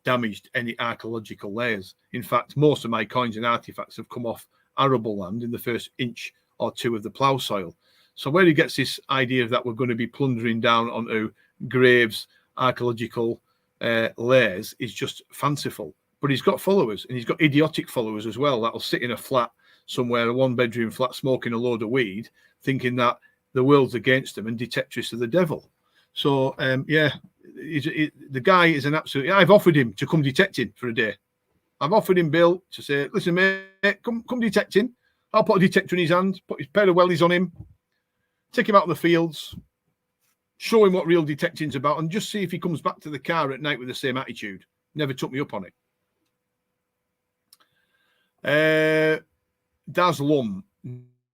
damaged any archaeological layers. In fact, most of my coins and artifacts have come off arable land in the first inch or two of the plough soil. So where he gets this idea that we're going to be plundering down onto graves, archaeological layers is just fanciful. But he's got followers, and he's got idiotic followers as well that'll sit in a flat somewhere, a one-bedroom flat, smoking a load of weed, thinking that the world's against them and Detectorists are the devil. So, the guy is an absolute... I've offered him to come detecting for a day. I've offered him, Bill, to say, listen, mate, come detecting. I'll put a detector in his hand, put his pair of wellies on him, take him out in the fields, show him what real detecting's about, and just see if he comes back to the car at night with the same attitude. Never took me up on it. Daz Lum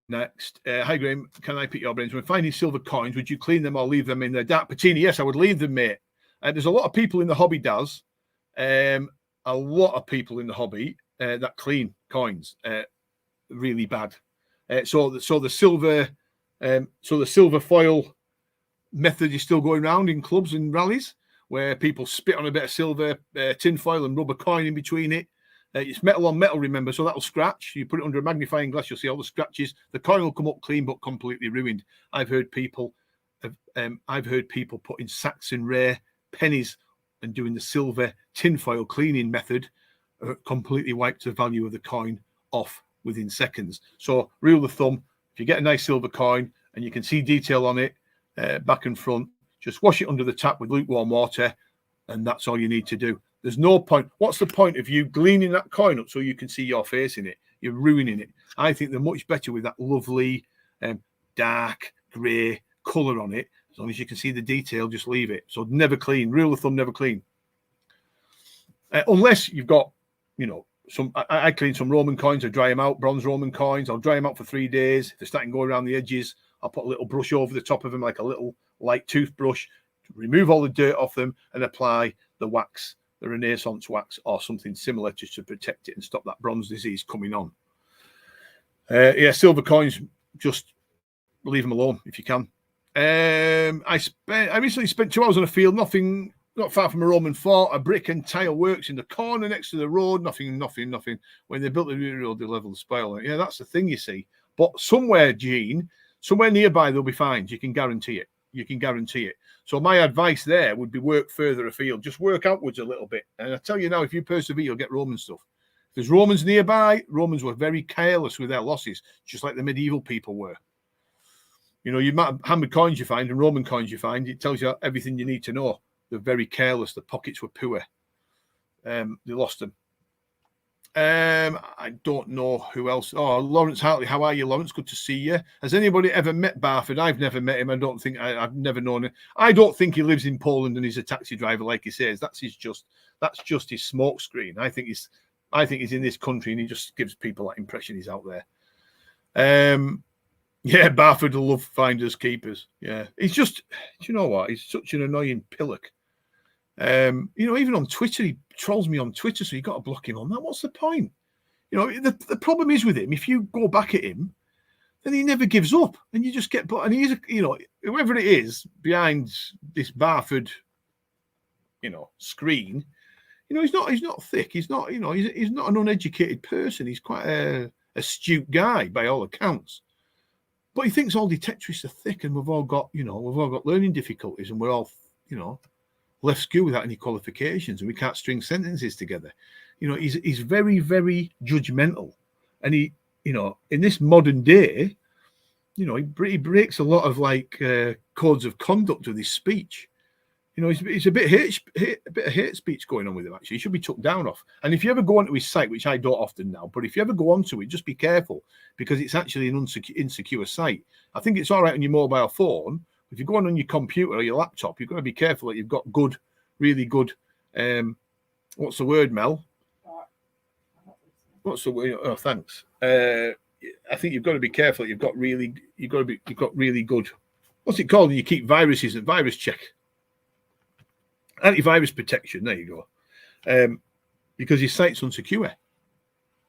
next. Hi, Graham. Can I pick your brains? When finding silver coins, would you clean them or leave them in the dark patina? Yes, I would leave them, mate. There's a lot of people in the hobby, Daz. A lot of people in the hobby that clean coins really bad. So the silver foil method is still going around in clubs and rallies where people spit on a bit of silver tin foil and rub a coin in between it. It's metal on metal, remember, so that'll scratch. You put it under a magnifying glass, you'll see all the scratches. The coin will come up clean but completely ruined. I've heard people putting sacks and rare pennies and doing the silver tinfoil cleaning method, completely wiped the value of the coin off within seconds. So rule of thumb, if you get a nice silver coin and you can see detail on it, back and front, just wash it under the tap with lukewarm water, and that's all you need to do. There's no point. What's the point of you gleaning that coin up so you can see your face in it? You're ruining it. I think they're much better with that lovely dark grey colour on it. As long as you can see the detail, just leave it. So never clean. Rule of thumb, never clean. Unless you've got, I clean some Roman coins. I dry them out, bronze Roman coins. I'll dry them out for 3 days. If they're starting to go around the edges, I'll put a little brush over the top of them, like a little light toothbrush, to remove all the dirt off them and apply the wax, the Renaissance wax or something similar, just to protect it and stop that bronze disease coming on. Silver coins, just leave them alone if you can. I recently spent 2 hours on a field, nothing, not far from a Roman fort, a brick and tile works in the corner next to the road, nothing. When they built the road, they leveled the spoil. Yeah, that's the thing, you see. But somewhere, Gene, somewhere nearby, they'll be fine. You can guarantee it. So my advice there would be work further afield. Just work outwards a little bit. And I tell you now, if you persevere, you'll get Roman stuff. If there's Romans nearby, Romans were very careless with their losses, just like the medieval people were. You might have hammered coins you find and Roman coins you find. It tells you everything you need to know. They're very careless. The pockets were poor. They lost them. I don't know who else. Oh, Lawrence Hartley. How are you, Lawrence? Good to see you. Has anybody ever met Barford? I've never met him. I don't think I've never known him. I don't think he lives in Poland and he's a taxi driver, like he says. That's just his smoke screen. I think he's in this country and he just gives people that impression he's out there. Barford will love finders keepers. Yeah, he's just. Do you know what? He's such an annoying pillock. Even on Twitter, he trolls me on Twitter, so you got to block him on that. What's the point? The problem is with him, if you go back at him, then he never gives up, and you just get put. And he's, whoever it is behind this Barford, screen, he's not thick. He's not, he's not an uneducated person. He's quite a astute guy by all accounts. But he thinks all detectorists are thick, and we've all got learning difficulties, and we're all, left school without any qualifications, and we can't string sentences together. He's very, very judgmental, and he, in this modern day, he breaks a lot of codes of conduct with his speech. It's a bit of hate speech going on with him. Actually, he should be took down off. And if you ever go onto his site, which I don't often now, but if you ever go onto it, just be careful, because it's actually an insecure site. I think it's all right on your mobile phone. If you're going on your computer or your laptop, you've got to be careful that you've got good, really good. What's the word, Mel? What's the word? Oh, thanks. I think you've got to be careful. You've got really good what's it called? You keep viruses and virus check. Antivirus protection, there you go. Because his site's unsecure,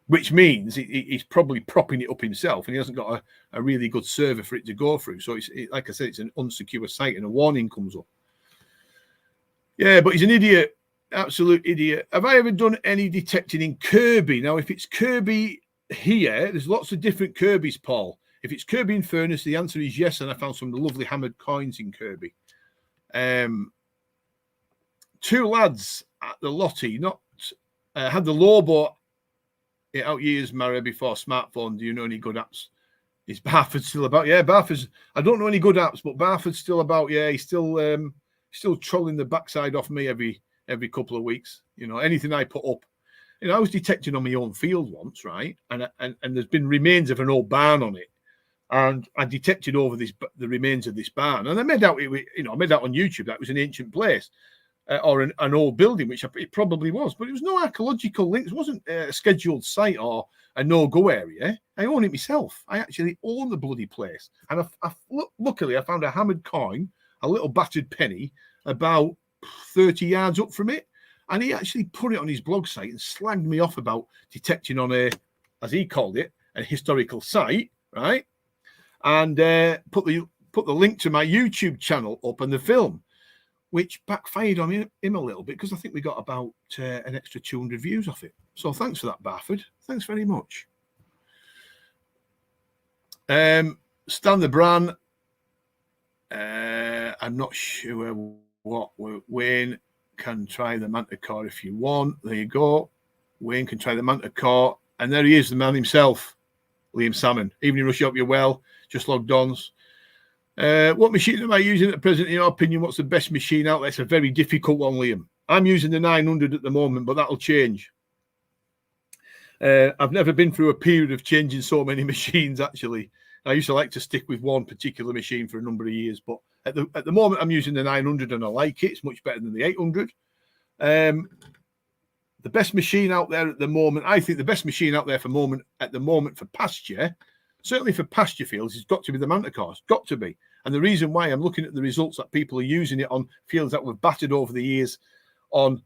which means he's probably propping it up himself and he hasn't got a really good server for it to go through. So, like I said, it's an unsecure site and a warning comes up. Yeah, but he's an idiot, absolute idiot. Have I ever done any detecting in Kirby? Now, if it's Kirby here, there's lots of different Kirbys, Paul. If it's Kirby in Furnace, the answer is yes, and I found some lovely hammered coins in Kirby. Two lads at the Lottie, not had the Lobo it out years, Mara, before smartphone. Do you know any good apps? Is Barford still about? Yeah, Barford's. I don't know any good apps, but Barford's still about. Yeah, he's still trolling the backside off me every couple of weeks. You know, anything I put up. You know, I was detecting on my own field once, right? And there's been remains of an old barn on it. And I detected over the remains of this barn. And I made out, I made out on YouTube that it was an ancient place or an old building, which it probably was. But it was no archaeological links. It wasn't a scheduled site or a no-go area. I own it myself. I actually own the bloody place. And luckily, I found a hammered coin, a little battered penny, about 30 yards up from it. And he actually put it on his blog site and slagged me off about detecting on a, as he called it, a historical site, right? And put the link to my YouTube channel up and the film, which backfired on him a little bit because I think we got about an extra 200 views off it. So thanks for that, Barford. Thanks very much. Stan the Bran. I'm not sure what Wayne can try the Manticore if you want. There you go. Wayne can try the Manticore. And there he is, the man himself, Liam Salmon. Evening Rush, hope you're well. Just logged on. What machine am I using at present, in your opinion? What's the best machine out there? It's a very difficult one, Liam. I'm using the 900 at the moment, but that'll change. I've never been through a period of changing so many machines, actually. I used to like to stick with one particular machine for a number of years, but at the moment, I'm using the 900 and I like it. It's much better than the 800. The best machine out there at the moment, I think the best machine out there at the moment for pasture, certainly for pasture fields, has got to be the Manticore. It's got to be. And the reason why I'm looking at the results that people are using it on fields that were battered over the years on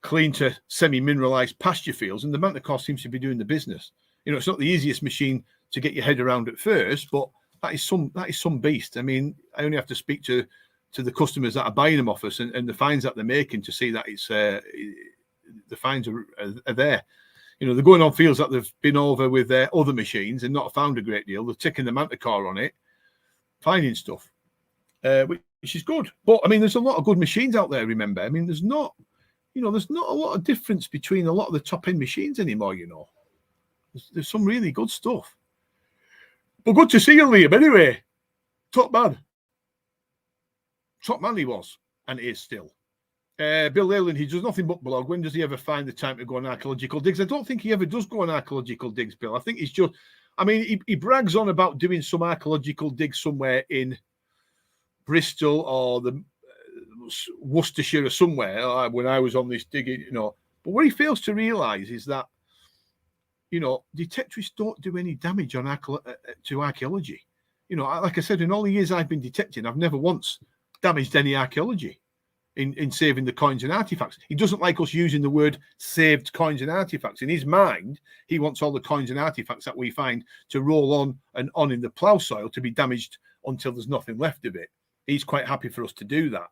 clean to semi-mineralized pasture fields, and the Manticore seems to be doing the business. You know, it's not the easiest machine to get your head around at first, but that is some beast. I mean, I only have to speak to the customers that are buying them off us and the finds that they're making to see that it's the finds are there. You know, they're going on fields that they've been over with their other machines and not found a great deal. They're taking the Manticore on it, finding stuff, which is good. But I mean, there's a lot of good machines out there. Remember, I mean, there's not a lot of difference between a lot of the top end machines anymore. You know, there's some really good stuff. But good to see you, Liam. Anyway, top man he was and is still. Bill Leyland, he does nothing but blog. When does he ever find the time to go on archaeological digs? I don't think he ever does go on archaeological digs, Bill. I think he's just, I mean, he brags on about doing some archaeological digs somewhere in Bristol or the Worcestershire or somewhere when I was on this digging, you know. But what he fails to realise is that, you know, detectorists don't do any damage on to archaeology. You know, like I said, in all the years I've been detecting, I've never once damaged any archaeology. In saving the coins and artifacts. He doesn't like us using the word saved coins and artifacts. In his mind, he wants all the coins and artifacts that we find to roll on and on in the plough soil to be damaged until there's nothing left of it. He's quite happy for us to do that.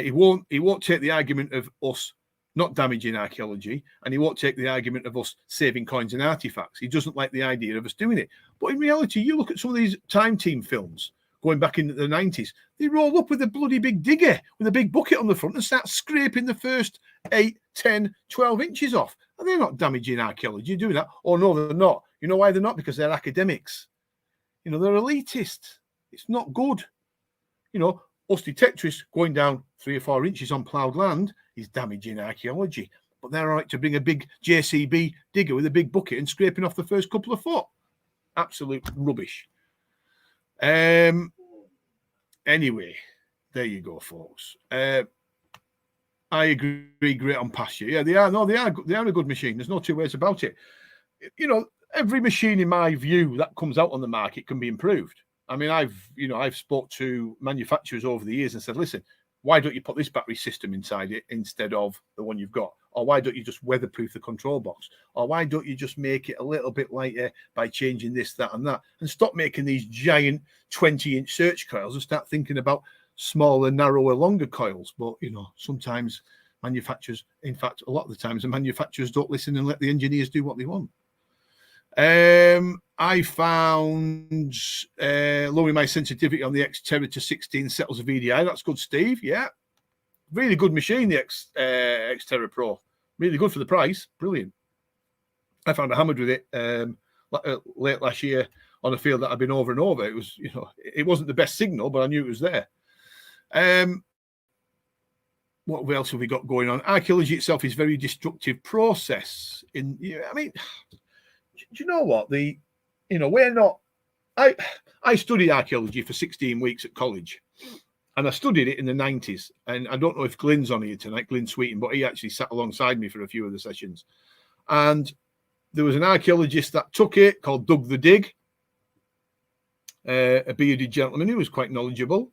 He won't take the argument of us not damaging archaeology, and he won't take the argument of us saving coins and artifacts. He doesn't like the idea of us doing it. But in reality, you look at some of these Time Team films going back into the 90s, they roll up with a bloody big digger with a big bucket on the front and start scraping the first 8, 10, 12 inches off. And they're not damaging archaeology doing that. Oh, no, they're not. You know why they're not? Because they're academics. You know, they're elitist. It's not good. You know, us detectorists going down 3 or 4 inches on ploughed land is damaging archaeology. But they're all right to bring a big JCB digger with a big bucket and scraping off the first couple of foot. Absolute rubbish. Anyway, there you go, folks. I agree, great on pasture. Yeah, they are. No, they are a good machine. There's no two ways about it. You know, every machine, in my view, that comes out on the market can be improved. I mean, I've spoke to manufacturers over the years and said, listen, why don't you put this battery system inside it instead of the one you've got? Or why don't you just weatherproof the control box? Or why don't you just make it a little bit lighter by changing this, that, and that? And stop making these giant 20-inch search coils and start thinking about smaller, narrower, longer coils. But, sometimes manufacturers, in fact, a lot of the times, the manufacturers don't listen and let the engineers do what they want. I found lowering my sensitivity on the Xterra to 16 settles of VDI. That's good, Steve. Yeah. Really good machine, the Xterra Pro. Really good for the price. Brilliant. I found I hammered with it late last year on a field that I've been over and over. It was, it wasn't the best signal, but I knew it was there. What else have we got going on? Archaeology itself is a very destructive process. I mean, do you know what? We're not. I studied archaeology for 16 weeks at college, and I studied it in the 90s. And I don't know if Glyn's on here tonight, Glyn Sweeten, but he actually sat alongside me for a few of the sessions. And there was an archaeologist that took it called Doug the Dig, a bearded gentleman who was quite knowledgeable.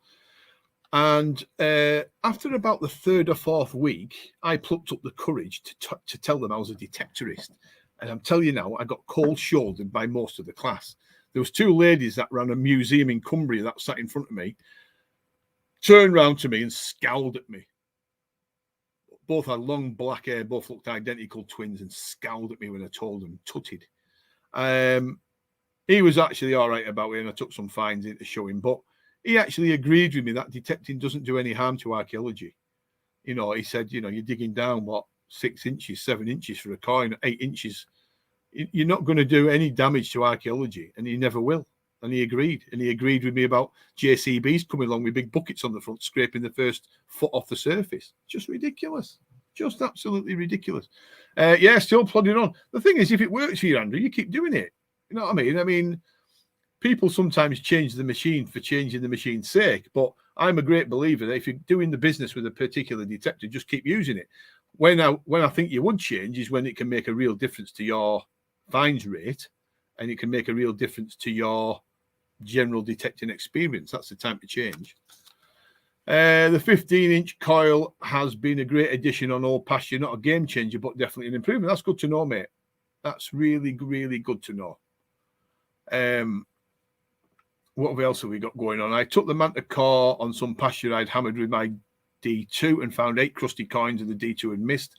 And after about the third or fourth week, I plucked up the courage to tell them I was a detectorist. And I'm telling you now, I got cold-shouldered by most of the class. There was two ladies that ran a museum in Cumbria that sat in front of me, turned round to me and scowled at me. Both had long black hair, both looked identical twins, and scowled at me when I told them, tutted. He was actually all right about it, and I took some fines in to show him. But he actually agreed with me that detecting doesn't do any harm to archaeology. He said, you're digging down, 6 inches, 7 inches for a coin, 8 inches. You're not going to do any damage to archaeology, and you never will. And he agreed. And he agreed with me about JCBs coming along with big buckets on the front, scraping the first foot off the surface. Just ridiculous. Just absolutely ridiculous. Still plodding on. The thing is, if it works for you, Andrew, you keep doing it. You know what I mean? I mean, people sometimes change the machine for changing the machine's sake, but I'm a great believer that if you're doing the business with a particular detector, just keep using it. When I think you would change is when it can make a real difference to your fines rate, and it can make a real difference to your general detecting experience. That's the time to change. The 15-inch coil has been a great addition on Old Pasture, not a game changer, but definitely an improvement. That's good to know, mate. That's really, really good to know. What else have we got going on? I took the Manta core on some pasture I'd hammered with my D2 and found 8 crusty coins, and the D2 had missed.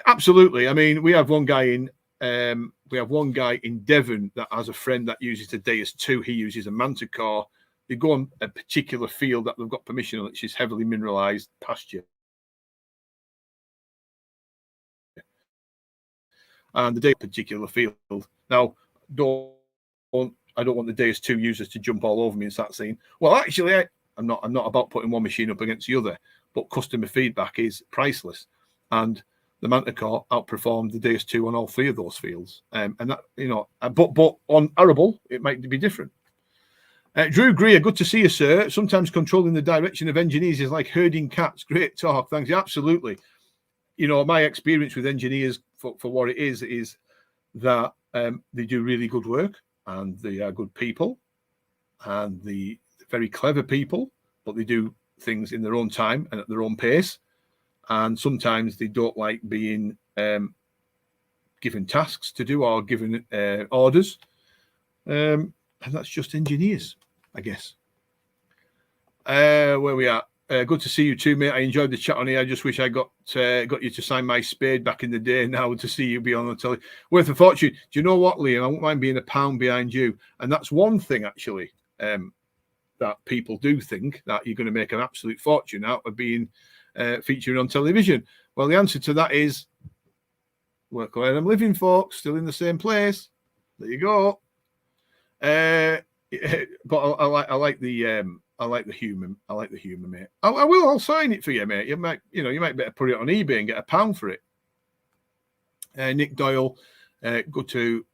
Absolutely. I mean, we have one guy in Devon that has a friend that uses the Deus 2. He uses a Manta core. They go on a particular field that they've got permission on, which is heavily mineralized pasture. And the Deus particular field. Now, I don't want the Deus 2 users to jump all over me and start saying, well, actually, I'm not about putting one machine up against the other, but customer feedback is priceless. And the Manta core outperformed the Deus 2 on all 3 of those fields. And that, but on arable, it might be different. Drew Greer, good to see you, sir. Sometimes controlling the direction of engineers is like herding cats. Great talk. Thanks. Absolutely. My experience with engineers for what it is that they do really good work, and they are good people, and they're very clever people, but they do things in their own time and at their own pace. And sometimes they don't like being given tasks to do or given orders. And that's just engineers, I guess. Where we are. Good to see you too, mate. I enjoyed the chat on here. I just wish I got you to sign my spade back in the day. Now to see you be on the telly, worth a fortune. Do you know what, Liam? I won't mind being a pound behind you. And that's one thing actually that people do think, that you're going to make an absolute fortune out of being featured on television. Well, the answer to that is work where I'm living, folks. Still in the same place. There you go. But I like the human. I like the human, mate. I will. I'll sign it for you, mate. You might better put it on eBay and get £1 for it. Nick Doyle, good to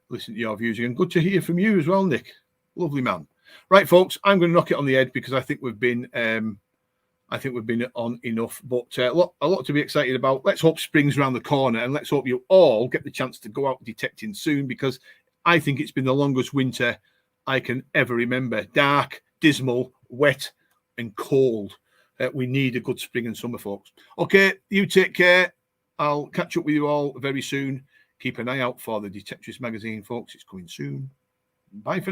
listen to your views again. Good to hear from you as well, Nick. Lovely man. Right, folks. I'm going to knock it on the head because I think we've been on enough. But a lot to be excited about. Let's hope spring's around the corner, and let's hope you all get the chance to go out detecting soon, because I think it's been the longest winter I can ever remember. Dark, dismal, wet, and cold. We need a good spring and summer, folks. Okay, you take care. I'll catch up with you all very soon. Keep an eye out for the Detectorist magazine, folks. It's coming soon. Bye for now.